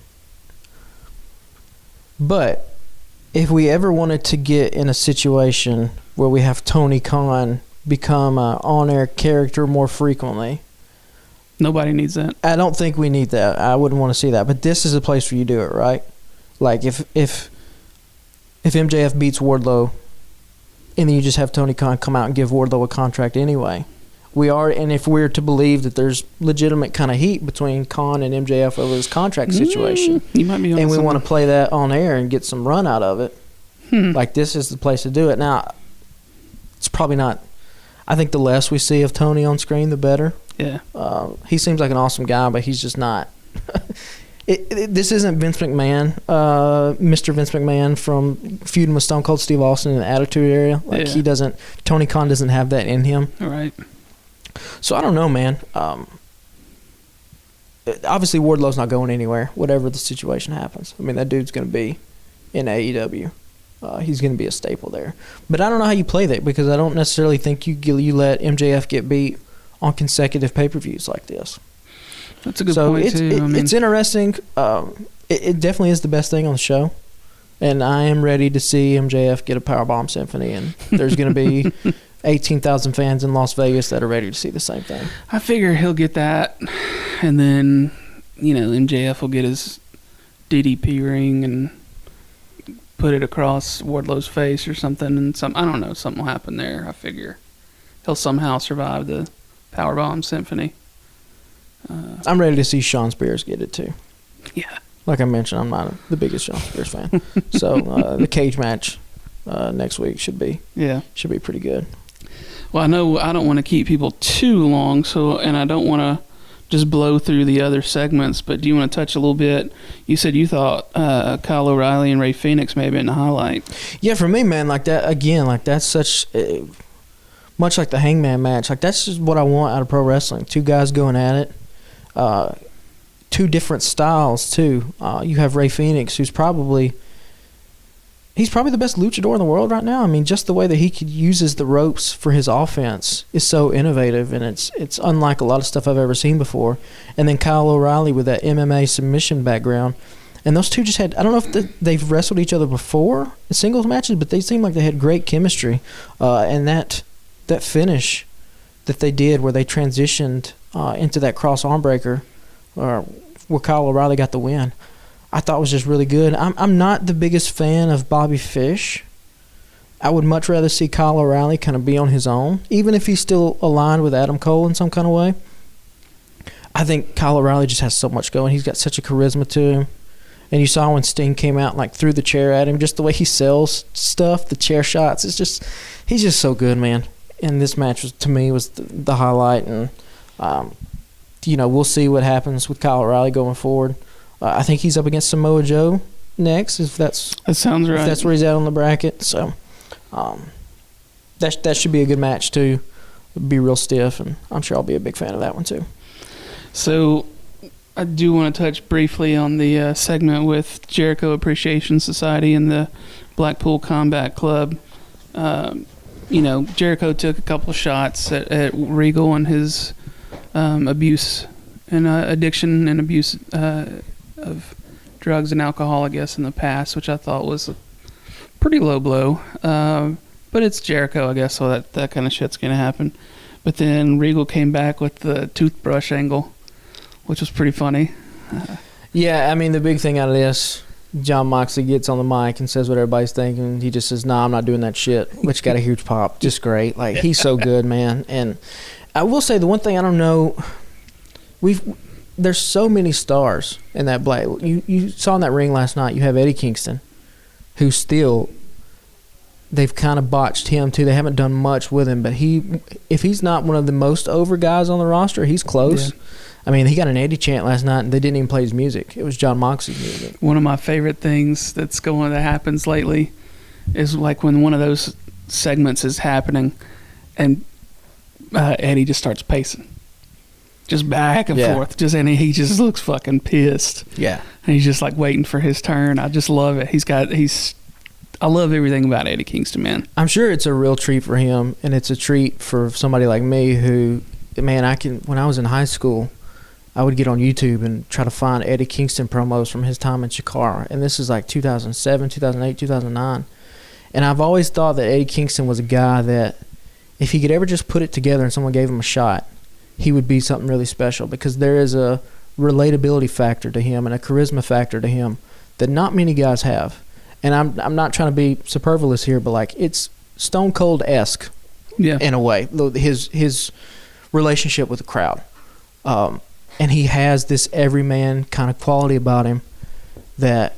But if we ever wanted to get in a situation where we have Tony Khan become an on-air character more frequently, nobody needs that. I don't think we need that. I wouldn't want to see that. But this is a place where you do it, right? Like if MJF beats Wardlow, and then you just have Tony Khan come out and give Wardlow a contract anyway, we are, and if we're to believe that there's legitimate kind of heat between Khan and MJF over this contract situation, you might be on and we something. want to play that on air and get some run out of it, like this is the place to do it. Now, it's probably not. I think the less we see of Tony on screen, the better. Yeah. He seems like an awesome guy, but he's just not. This isn't Vince McMahon, Mr. Vince McMahon from feuding with Stone Cold Steve Austin in the Attitude Era. Like he doesn't. Tony Khan doesn't have that in him. All right. So I don't know, man. Obviously, Wardlow's not going anywhere. Whatever the situation happens, I mean, that dude's going to be in AEW. He's going to be a staple there. But I don't know how you play that, because I don't necessarily think you let MJF get beat on consecutive pay-per-views like this. That's a good point, too. It's interesting. It definitely is the best thing on the show. And I am ready to see MJF get a Powerbomb Symphony. And there's going to be 18,000 fans in Las Vegas that are ready to see the same thing. I figure he'll get that. And then, MJF will get his DDP ring and put it across Wardlow's face or something. And I don't know, something will happen there. I figure he'll somehow survive the Powerbomb Symphony. I'm ready to see Sean Spears get it too. Yeah. Like I mentioned, I'm not the biggest Sean Spears fan. So the cage match next week should be pretty good. Well, I know I don't want to keep people too long, and I don't want to just blow through the other segments, but do you want to touch a little bit? You said you thought Kyle O'Reilly and Ray Phoenix may have been the highlight. Yeah, for me, man, like that, again, like that's such... much like the Hangman match, like that's just what I want out of pro wrestling. Two guys going at it. Two different styles too. You have Ray Phoenix, he's probably the best luchador in the world right now. I mean, just the way that he uses the ropes for his offense is so innovative, and it's unlike a lot of stuff I've ever seen before. And then Kyle O'Reilly with that MMA submission background, and those two just had, I don't know if they've wrestled each other before in singles matches, but they seem like they had great chemistry. And that finish that they did where they transitioned into that cross arm breaker where Kyle O'Reilly got the win, I thought was just really good. I'm not the biggest fan of Bobby Fish. I would much rather see Kyle O'Reilly kind of be on his own, even if he's still aligned with Adam Cole in some kind of way. I think Kyle O'Reilly just has so much going. He's got such a charisma to him. And you saw when Sting came out and like threw the chair at him, just the way he sells stuff, the chair shots. He's just so good, man. And this match was the highlight, and we'll see what happens with Kyle O'Reilly going forward. I think he's up against Samoa Joe next, that sounds right. If that's where he's at on the bracket. So that should be a good match too. It'll be real stiff, and I'm sure I'll be a big fan of that one too. So I do want to touch briefly on the segment with Jericho Appreciation Society and the Blackpool Combat Club. Jericho took a couple shots at Regal and his abuse and addiction and abuse of drugs and alcohol, I guess, in the past, which I thought was a pretty low blow. But it's Jericho, I guess, so that kind of shit's going to happen. But then Regal came back with the toothbrush angle, which was pretty funny. Yeah, I mean, the big thing out of this, John Moxley gets on the mic and says what everybody's thinking. He just says, "Nah, I'm not doing that shit," which got a huge pop. Just great. Like, he's so good, man. And I will say the one thing I don't know, there's so many stars in that black. You saw in that ring last night, you have Eddie Kingston, who still, they've kind of botched him too. They haven't done much with him, but if he's not one of the most over guys on the roster, he's close. Yeah. I mean, he got an Eddie chant last night, and they didn't even play his music. It was John Moxley's music. One of my favorite things that happens lately is like when one of those segments is happening, and Eddie just starts pacing, just back and forth, and he just looks fucking pissed. Yeah, and he's just like waiting for his turn. I just love it. I love everything about Eddie Kingston, man. I'm sure it's a real treat for him, and it's a treat for somebody like me who, man, when I was in high school, I would get on YouTube and try to find Eddie Kingston promos from his time in Chikara. And this is like 2007, 2008, 2009. And I've always thought that Eddie Kingston was a guy that if he could ever just put it together and someone gave him a shot, he would be something really special, because there is a relatability factor to him and a charisma factor to him that not many guys have. And I'm not trying to be superfluous here, but like it's Stone Cold-esque in a way. His relationship with the crowd. And he has this everyman kind of quality about him that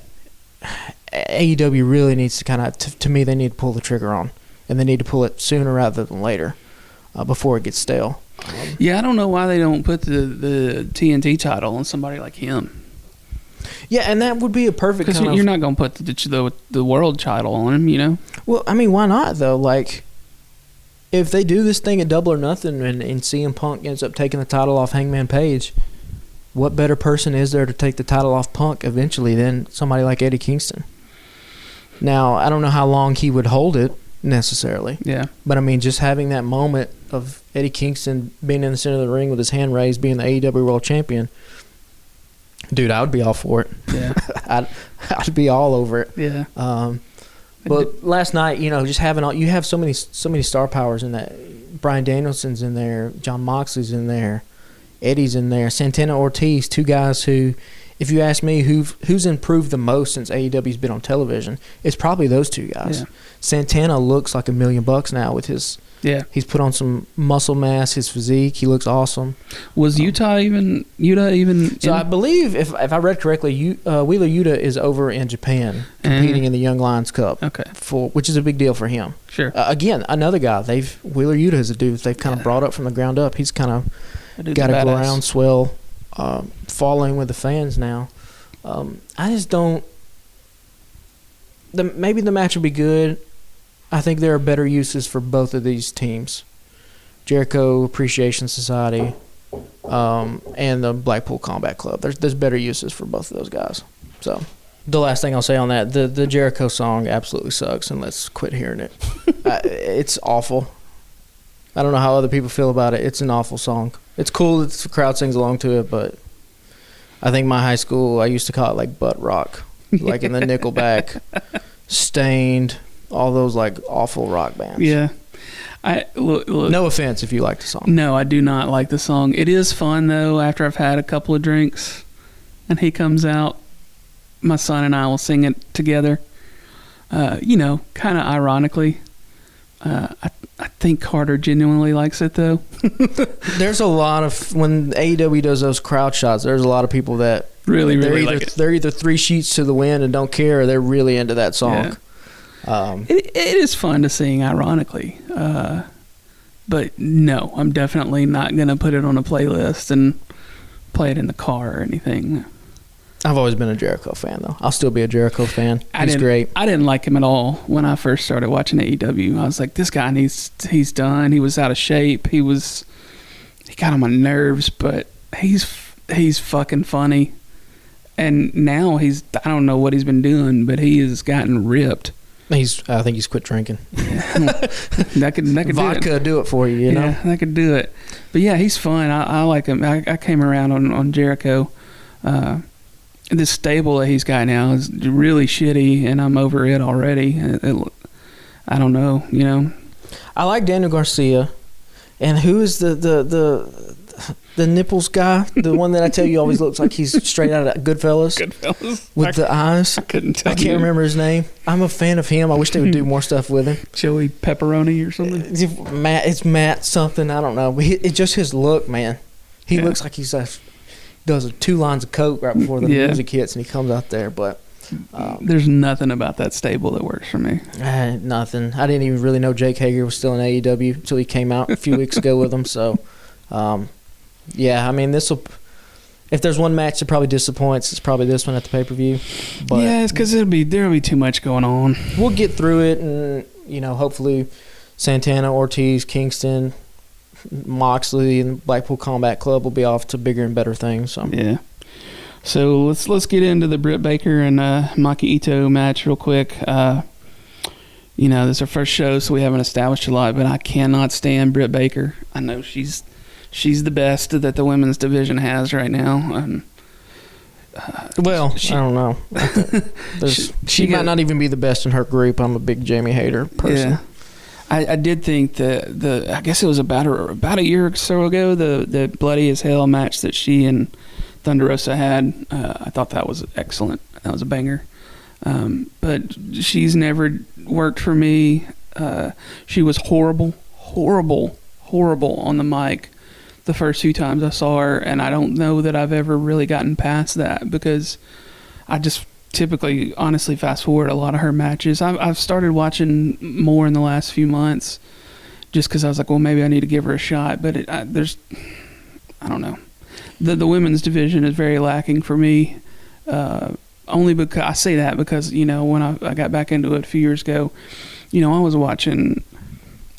AEW really needs to kind of, to me, they need to pull the trigger on. And they need to pull it sooner rather than later before it gets stale. Yeah, I don't know why they don't put the TNT title on somebody like him. Yeah, and that would be a perfect Because you're not going to put the world title on him, you know? Well, I mean, why not, though? Like, if they do this thing at Double or Nothing and CM Punk ends up taking the title off Hangman Page, what better person is there to take the title off Punk eventually than somebody like Eddie Kingston? Now, I don't know how long he would hold it necessarily. Yeah. But, I mean, just having that moment of Eddie Kingston being in the center of the ring with his hand raised, being the AEW World Champion, dude, I would be all for it. Yeah. I'd be all over it. Yeah. But last night, you know, just having all, you have so many star powers in that. Bryan Danielson's in there, John Moxley's in there, Eddie's in there, Santana Ortiz, two guys who, if you ask me who's improved the most since AEW's been on television, it's probably those two guys. Yeah. Santana looks like $1 million now with his. Yeah. He's put on some muscle mass, his physique. He looks awesome. Was Yuta even? So I believe, if I read correctly, Wheeler Yuta is over in Japan competing in the Young Lions Cup. Okay. Which is a big deal for him. Sure. Again, another guy. Wheeler Yuta is a dude they've kind of brought up from the ground up. He's kind of got a groundswell following with the fans now. I just don't. Maybe the match will be good. I think there are better uses for both of these teams. Jericho Appreciation Society and the Blackpool Combat Club. There's better uses for both of those guys. So the last thing I'll say on that, the Jericho song absolutely sucks, and let's quit hearing it. It's awful. I don't know how other people feel about it. It's an awful song. It's cool that the crowd sings along to it, but I think my high school, I used to call it like butt rock, like in the Nickelback, Stained, all those like awful rock bands. Yeah. Look. No offense if you like the song. No, I do not like the song. It is fun though. After I've had a couple of drinks, and he comes out, my son and I will sing it together. Kind of ironically. I think Carter genuinely likes it though. There's a lot of, when AEW does those crowd shots, there's a lot of people that really like it. They're either three sheets to the wind and don't care, or they're really into that song. Yeah. It is fun to sing, ironically. But no, I'm definitely not going to put it on a playlist and play it in the car or anything. I've always been a Jericho fan, though. I'll still be a Jericho fan. He's great. I didn't like him at all when I first started watching AEW. I was like, this guy he's done. He was out of shape. He got on my nerves, but he's fucking funny. And now I don't know what he's been doing, but he has gotten ripped. I think he's quit drinking. that could vodka do it for you, you know? Yeah, that could do it. But yeah, he's fun. I like him. I came around on Jericho. This stable that he's got now is really shitty, and I'm over it already. I don't know, you know. I like Daniel Garcia, and who is the nipples guy? The one that I tell you always looks like he's straight out of Goodfellas. With the eyes. I couldn't tell. I can't remember his name. I'm a fan of him. I wish they would do more stuff with him. Joey Pepperoni or something. It's Matt something. I don't know. But it's just his look, man. He looks like he's does 2 lines of coke right before the music hits, and he comes out there. But there's nothing about that stable that works for me. Nothing. I didn't even really know Jake Hager was still in AEW until he came out a few weeks ago with them. So, yeah, I mean, if there's one match that probably disappoints, it's probably this one at the pay-per-view. But yeah, it's because there'll be too much going on. We'll get through it, and hopefully Santana, Ortiz, Kingston, Moxley, and Blackpool Combat Club will be off to bigger and better things. So. Yeah. So let's get into the Britt Baker and Maki Ito match real quick. This is our first show, so we haven't established a lot, but I cannot stand Britt Baker. I know she's the best that the women's division has right now. I don't know. She might not even be the best in her group. I'm a big Jamie Hayter person. Yeah. I did think I guess it was about a year or so ago, the Bloody as Hell match that she and Thunder Rosa had. I thought that was excellent. That was a banger. But she's never worked for me. She was horrible on the mic. the first few times I saw her, and I don't know that I've ever really gotten past that because I just typically, honestly, fast forward a lot of her matches. I've started watching more in the last few months just because I was like, well, maybe I need to give her a shot. But I don't know. The women's division is very lacking for me. Only because I say that because, when I got back into it a few years ago, I was watching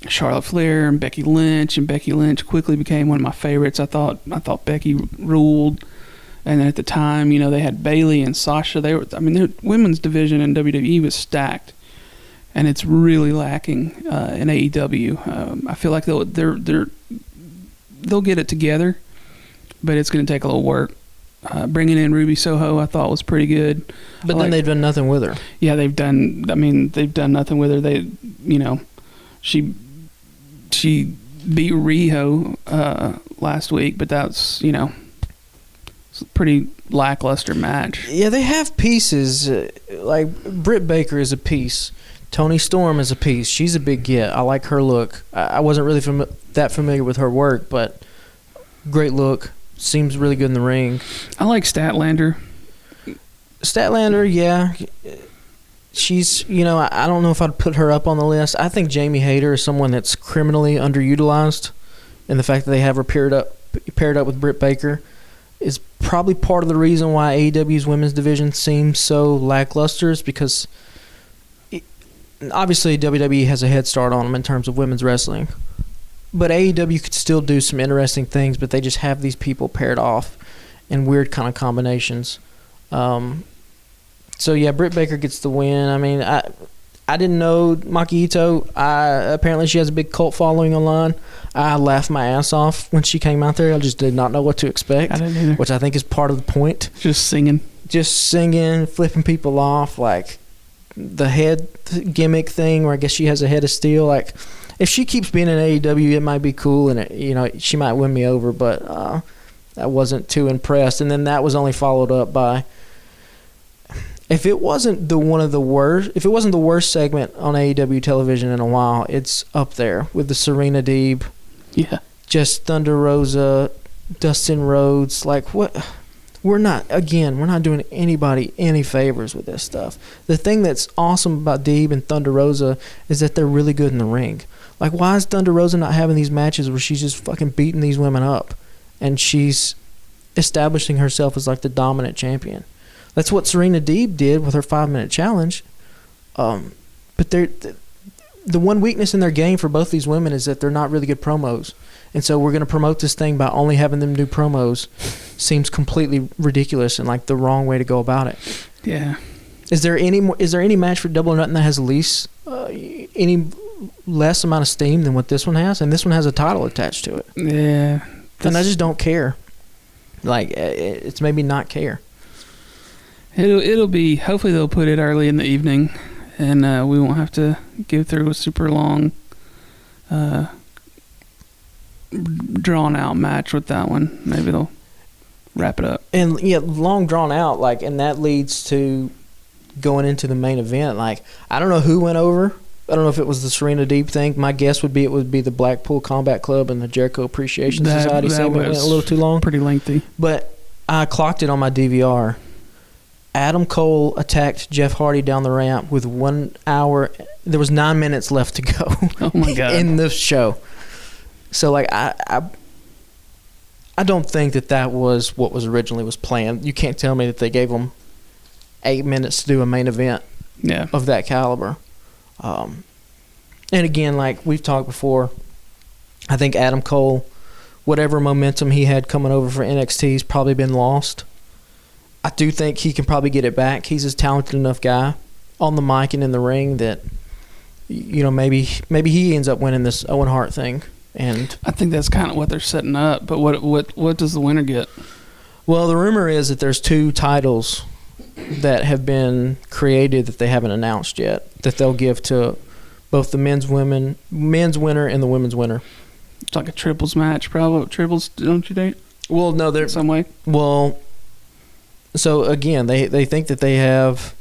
Charlotte Flair and Becky Lynch, and Becky Lynch quickly became one of my favorites. I thought Becky ruled. And then at the time, they had Bayley and Sasha. Their women's division in WWE was stacked, and it's really lacking in AEW. I feel like they'll get it together, but it's going to take a little work. Bringing in Ruby Soho, I thought was pretty good. But then they've done nothing with her. Yeah, they've done nothing with her. She beat Riho last week, but that's it's a pretty lackluster match. Yeah, they have pieces. Like Britt Baker is a piece. Toni Storm is a piece. She's a big get. I like her look. I wasn't really that familiar with her work, but great look. Seems really good in the ring. I like Statlander. Statlander, yeah. She's, I don't know if I'd put her up on the list. I think Jamie Hayter is someone that's criminally underutilized, and the fact that they have her paired up with Britt Baker is probably part of the reason why AEW's women's division seems so lackluster, is because obviously WWE has a head start on them in terms of women's wrestling. But AEW could still do some interesting things, but they just have these people paired off in weird kind of combinations. So, yeah, Britt Baker gets the win. I mean, I didn't know Maki Ito. Apparently she has a big cult following online. I laughed my ass off when she came out there. I just did not know what to expect. I didn't either. Which I think is part of the point. Just singing, flipping people off, like the head gimmick thing where I guess she has a head of steel. Like, if she keeps being in AEW, it might be cool, and she might win me over. But I wasn't too impressed. And then that was only followed up by, if it wasn't the worst segment on AEW television in a while, it's up there with the Serena Deeb, yeah, just Thunder Rosa, Dustin Rhodes. Like, what? We're not doing anybody any favors with this stuff. The thing that's awesome about Deeb and Thunder Rosa is that they're really good in the ring. Like, why is Thunder Rosa not having these matches where she's just fucking beating these women up and she's establishing herself as like the dominant champion? That's what Serena Deeb did with her 5-minute challenge. But the one weakness in their game for both these women is that they're not really good promos. And so we're going to promote this thing by only having them do promos. Seems completely ridiculous and like the wrong way to go about it. Yeah. Is there any match for Double or Nothing that has any less amount of steam than what this one has? And this one has a title attached to it. Yeah. And I just don't care. Like, it's made me not care. It'll be, hopefully they'll put it early in the evening, and we won't have to go through a super long, drawn out match with that one. Maybe they'll wrap it up. And yeah, long drawn out, like, and that leads to going into the main event. Like, I don't know who went over. I don't know if it was the Serena Deeb thing. My guess would be it would be the Blackpool Combat Club and the Jericho Appreciation Society segment went a little too long. Pretty lengthy. But I clocked it on my DVR. Adam Cole attacked Jeff Hardy down the ramp with 1 hour. There was 9 minutes left to go. Oh my God. In the show. So, like, I don't think that was what was originally was planned. You can't tell me that they gave them 8 minutes to do a main event of that caliber. And again, like we've talked before, I think Adam Cole, whatever momentum he had coming over for NXT, has probably been lost. I do think he can probably get it back. He's a talented enough guy on the mic and in the ring that, maybe he ends up winning this Owen Hart thing. And I think that's kind of what they're setting up. But what does the winner get? Well, the rumor is that there's 2 titles that have been created that they haven't announced yet that they'll give to both the men's winner and the women's winner. It's like a triples match, probably. Triples, don't you think? Well, no, they're in some way. Well, so again, they think that they have.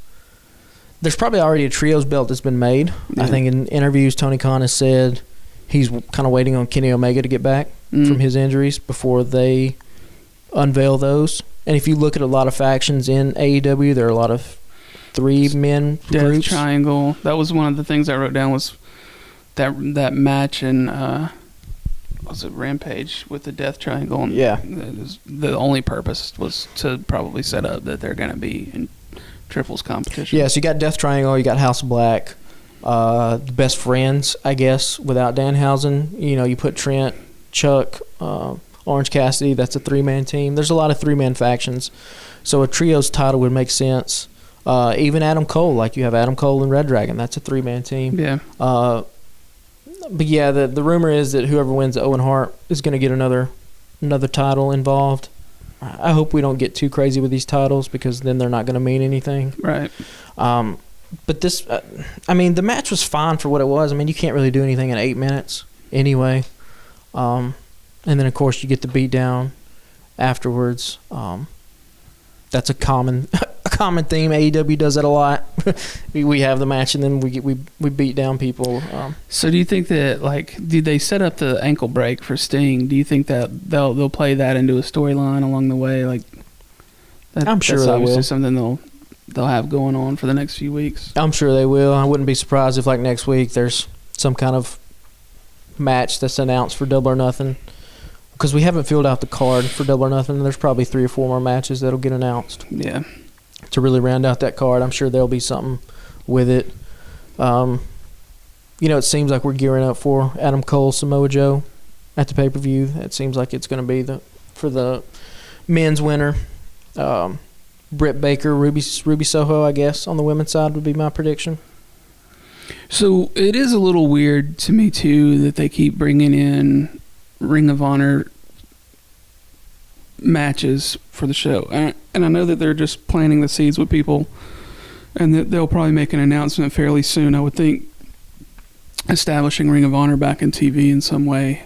There's probably already a trios belt that's been made. Yeah. I think in interviews, Tony Khan has said he's kind of waiting on Kenny Omega to get back from his injuries before they unveil those. And if you look at a lot of factions in AEW, there are a lot of 3-man Death groups. Triangle. That was one of the things I wrote down was that match in was it Rampage with the Death Triangle? And Yeah. the only purpose was to probably set up that they're going to be in triples competition. Yeah, so you got Death Triangle, you got House of Black, the Best Friends, I guess, without Danhausen. You know, you put Trent, Chuck, Orange Cassidy, that's a 3-man team. There's a lot of 3-man factions. So a trios title would make sense. Even Adam Cole, like you have Adam Cole and Red Dragon, that's a 3-man team. Yeah. But yeah, the rumor is that whoever wins Owen Hart is going to get another title involved. I hope we don't get too crazy with these titles because then they're not going to mean anything. Right. But this, I mean, the match was fine for what it was. I mean, you can't really do anything in 8 minutes anyway. And then, of course, you get the beat down afterwards. That's a common theme. AEW does that a lot. we have the match and then we beat down people. So do you think that, like, did they set up the ankle break for Sting? Do you think that they'll play that into a storyline along the way? Like, I'm sure that's they obviously will. Something they'll have going on for the next few weeks. I'm sure they will. I wouldn't be surprised if, like, next week there's some kind of match that's announced for Double or Nothing. Because we haven't filled out the card for Double or Nothing. There's probably 3 or 4 more matches that'll get announced. Yeah. To really round out that card. I'm sure there'll be something with it. You know, it seems like we're gearing up for Adam Cole, Samoa Joe at the pay-per-view. It seems like it's going to be for the men's winner. Britt Baker, Ruby Soho, I guess, on the women's side would be my prediction. So it is a little weird to me, too, that they keep bringing in Ring of Honor matches for the show. And I know that they're just planting the seeds with people and that they'll probably make an announcement fairly soon, I would think, establishing Ring of Honor back in TV in some way.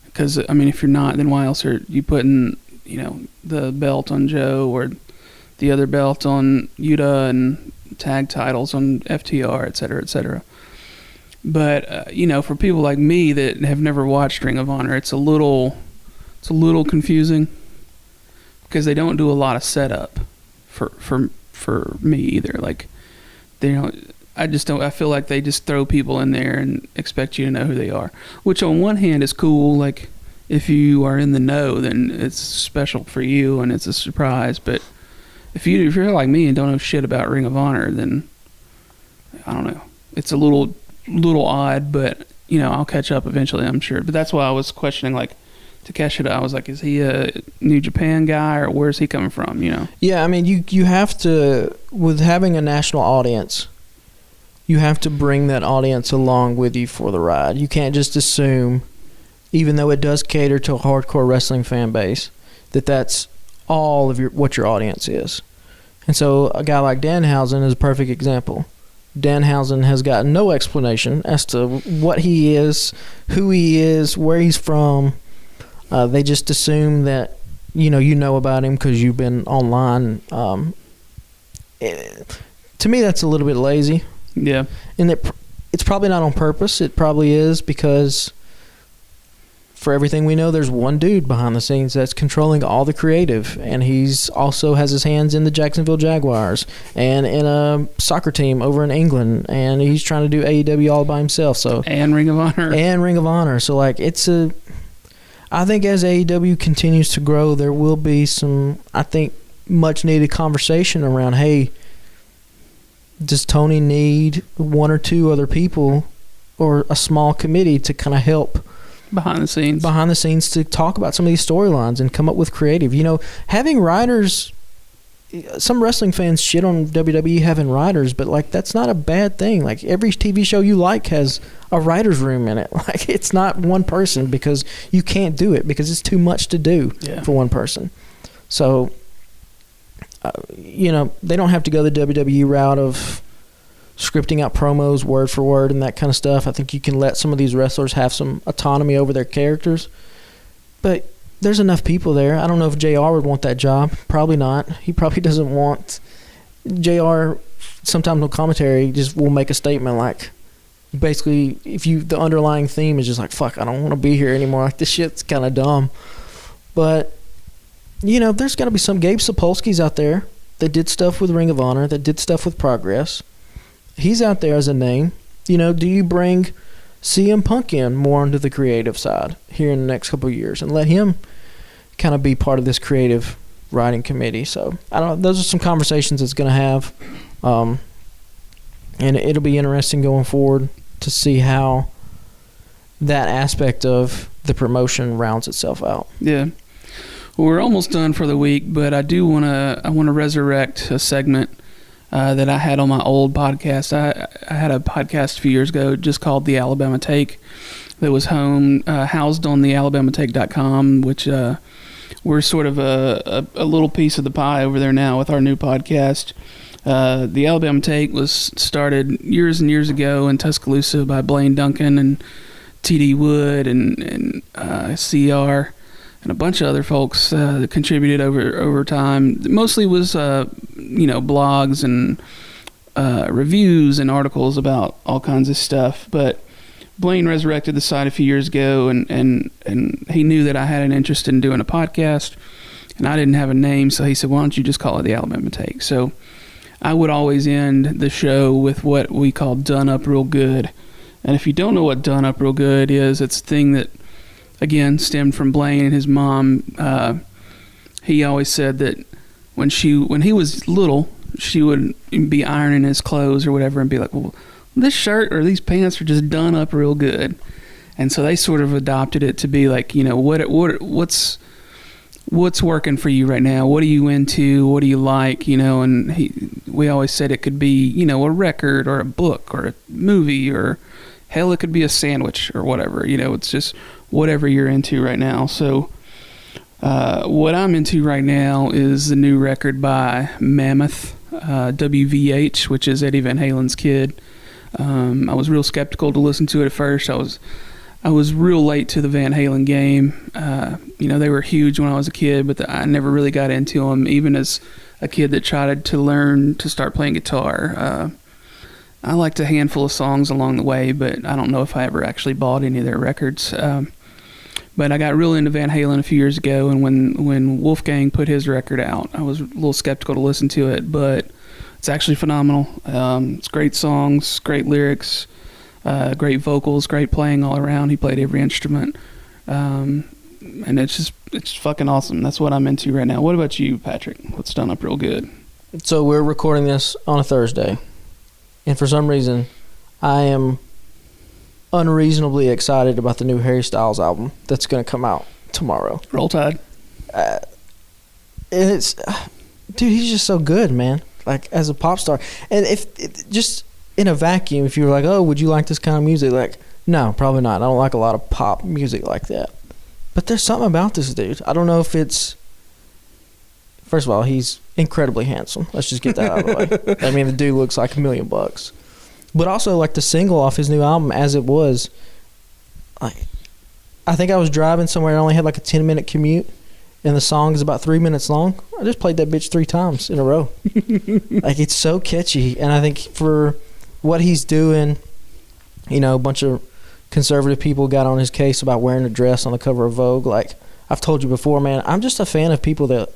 Because, I mean, if you're not, then why else are you putting, you know, the belt on Joe or the other belt on Yuta and tag titles on FTR, et cetera, et cetera. But, you know, for people like me that have never watched Ring of Honor, it's a little confusing because they don't do a lot of setup for me either. Like, they don't. I feel like they just throw people in there and expect you to know who they are. Which on one hand is cool. Like, if you are in the know, then it's special for you and it's a surprise. But if you're like me and don't know shit about Ring of Honor, then I don't know. It's a little odd, but you know, I'll catch up eventually, I'm sure. But that's why I was questioning, like, Takeshita. I was like, is he a New Japan guy or where's he coming from, you know? Yeah, I mean, you have to, with having a national audience, you have to bring that audience along with you for the ride. You can't just assume, even though it does cater to a hardcore wrestling fan base, that that's all of what your audience is. And so a guy like Danhausen is a perfect example. Danhausen has gotten no explanation as to what he is, who he is, where he's from. They just assume that you know about him because you've been online. To me, that's a little bit lazy. Yeah. And it's probably not on purpose. It probably is because, for everything we know, there's one dude behind the scenes that's controlling all the creative, and he's also has his hands in the Jacksonville Jaguars and in a soccer team over in England, and he's trying to do AEW all by himself. So And Ring of Honor. So, like, I think as AEW continues to grow, there will be some, I think, much needed conversation around, hey, does Tony need 1 or 2 other people or a small committee to kind of help behind the scenes to talk about some of these storylines and come up with creative? You know, having writers, some wrestling fans shit on WWE having writers, but, like, that's not a bad thing. Like, every TV show you like has a writer's room in it. Like, it's not one person because you can't do it because it's too much to do for one person. So, you know, they don't have to go the WWE route of scripting out promos word for word and that kind of stuff. I think you can let some of these wrestlers have some autonomy over their characters. But there's enough people there. I don't know if JR would want that job. Probably not. He probably doesn't want... JR, sometimes on commentary, just will make a statement like, basically, if the underlying theme is just like, fuck, I don't want to be here anymore. Like, this shit's kind of dumb. But, there's got to be some Gabe Sapolsky's out there that did stuff with Ring of Honor, that did stuff with Progress. He's out there as a name. Do you bring CM Punk in more into the creative side here in the next couple of years and let him kind of be part of this creative writing committee? So, I don't know. Those are some conversations it's going to have. And it'll be interesting going forward to see how that aspect of the promotion rounds itself out. Yeah. Well, we're almost done for the week, but I do want to resurrect a segment that I had on my old podcast. I had a podcast a few years ago just called The Alabama Take that was housed on the alabamatake.com, which we're sort of a little piece of the pie over there now with our new podcast. The Alabama Take was started years and years ago in Tuscaloosa by Blaine Duncan and T.D. Wood and CR and a bunch of other folks that contributed over time. Mostly was blogs and reviews and articles about all kinds of stuff. But Blaine resurrected the site a few years ago, and he knew that I had an interest in doing a podcast, and I didn't have a name, so he said, "Why don't you just call it the Alabama Take?" So I would always end the show with what we call Done Up Real Good. And if you don't know what Done Up Real Good is, it's a thing that, again, stemmed from Blaine and his mom. He always said that when he was little, she would be ironing his clothes or whatever and be like, well, this shirt or these pants are just done up real good. And so they sort of adopted it to be like, what's working for you right now? What are you into? What do you like? And we always said it could be, a record or a book or a movie, or hell, it could be a sandwich or whatever. It's just whatever you're into right now. So what I'm into right now is the new record by Mammoth, WVH, which is Eddie Van Halen's kid. I was real skeptical to listen to it at first. I was real late to the Van Halen game. They were huge when I was a kid, but I never really got into them, even as a kid that tried to learn to start playing guitar. I liked a handful of songs along the way, but I don't know if I ever actually bought any of their records. But I got real into Van Halen a few years ago, and when Wolfgang put his record out, I was a little skeptical to listen to it, but it's actually phenomenal. It's great songs, great lyrics, great vocals, great playing all around. He played every instrument. And it's fucking awesome. That's what I'm into right now. What about you, Patrick? What's done up real good? So we're recording this on a Thursday, and for some reason, I am unreasonably excited about the new Harry Styles album that's going to come out tomorrow. Roll Tide. And it's, dude, he's just so good, man. Like, as a pop star. And just in a vacuum, if you were like, oh, would you like this kind of music? Like, no, probably not. I don't like a lot of pop music like that. But there's something about this dude. I don't know if it's... First of all, he's incredibly handsome. Let's just get that out of the way. I mean, the dude looks like $1 million. But also, like, the single off his new album, As It Was, I think I was driving somewhere. I only had like a 10-minute commute, and the song is about 3 minutes long. I just played that bitch 3 times in a row. Like, it's so catchy. And I think for what he's doing, a bunch of conservative people got on his case about wearing a dress on the cover of Vogue. Like, I've told you before, man, I'm just a fan of people that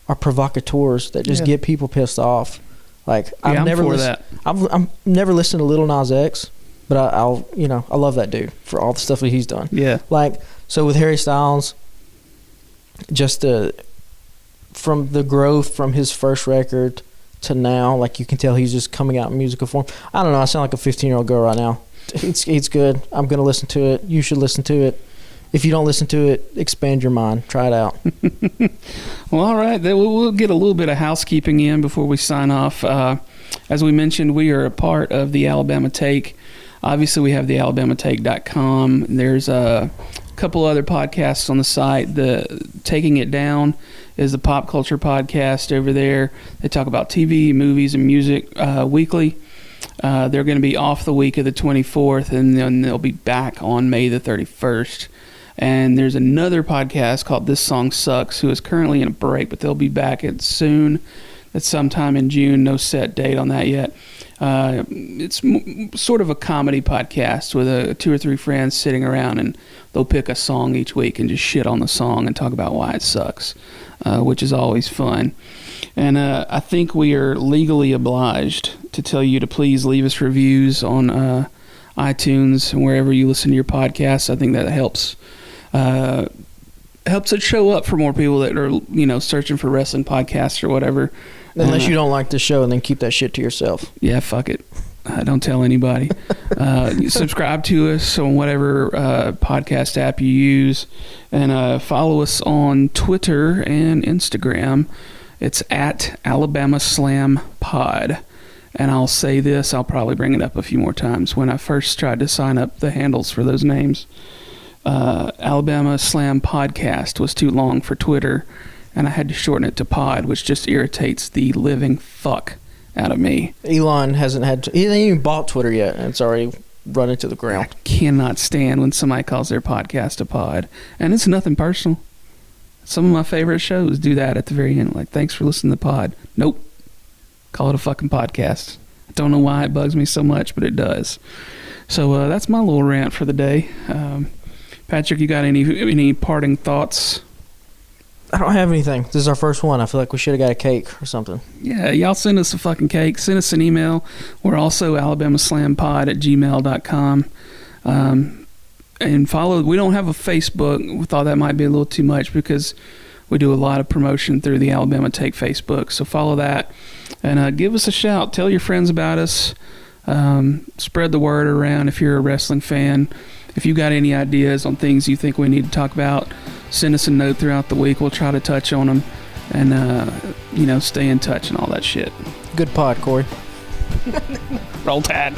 are provocateurs, that just get people pissed off. Like, I've never listened to Lil Nas X, but I love that dude for all the stuff that he's done. Yeah. Like, so with Harry Styles, just from the growth from his first record to now, like, you can tell he's just coming out in musical form. I don't know. I sound like a 15-year-old girl right now. It's good. I'm going to listen to it. You should listen to it. If you don't listen to it, expand your mind. Try it out. Well, all right. We'll get a little bit of housekeeping in before we sign off. As we mentioned, we are a part of the Alabama Take. Obviously, we have the alabamatake.com. There's a couple other podcasts on the site. The Taking It Down is the pop culture podcast over there. They talk about TV, movies, and music weekly. They're going to be off the week of the 24th, and then they'll be back on May the 31st. And there's another podcast called This Song Sucks, who is currently in a break, but they'll be back soon. It's sometime in June. No set date on that yet. It's sort of a comedy podcast with 2 or 3 friends sitting around, and they'll pick a song each week and just shit on the song and talk about why it sucks, which is always fun. And I think we are legally obliged to tell you to please leave us reviews on iTunes and wherever you listen to your podcasts. I think that helps it show up for more people that are, searching for wrestling podcasts or whatever. Unless you don't like the show, and then keep that shit to yourself. Yeah, fuck it. Don't tell anybody. Subscribe to us on whatever podcast app you use, and follow us on Twitter and Instagram. It's at Alabama Slam Pod. And I'll say this, I'll probably bring it up a few more times. When I first tried to sign up the handles for those names, Alabama Slam Podcast was too long for Twitter, and I had to shorten it to Pod, which just irritates the living fuck out of me. Elon he hasn't even bought Twitter yet, and it's already run into the ground. I cannot stand when somebody calls their podcast a pod, and it's nothing personal. Some of my favorite shows do that at the very end, like, thanks for listening to the pod. Nope. Call it a fucking podcast. I don't know why it bugs me so much, but it does. So that's my little rant for the day. Patrick, you got any parting thoughts? I don't have anything. This is our first one. I feel like we should have got a cake or something. Yeah, y'all send us a fucking cake. Send us an email. We're also alabamaslampod@gmail.com. And follow. We don't have a Facebook. We thought that might be a little too much because we do a lot of promotion through the Alabama Take Facebook. So follow that. And give us a shout. Tell your friends about us. Spread the word around if you're a wrestling fan. If you got any ideas on things you think we need to talk about, send us a note throughout the week. We'll try to touch on them and, stay in touch and all that shit. Good pod, Corey. Roll Tide.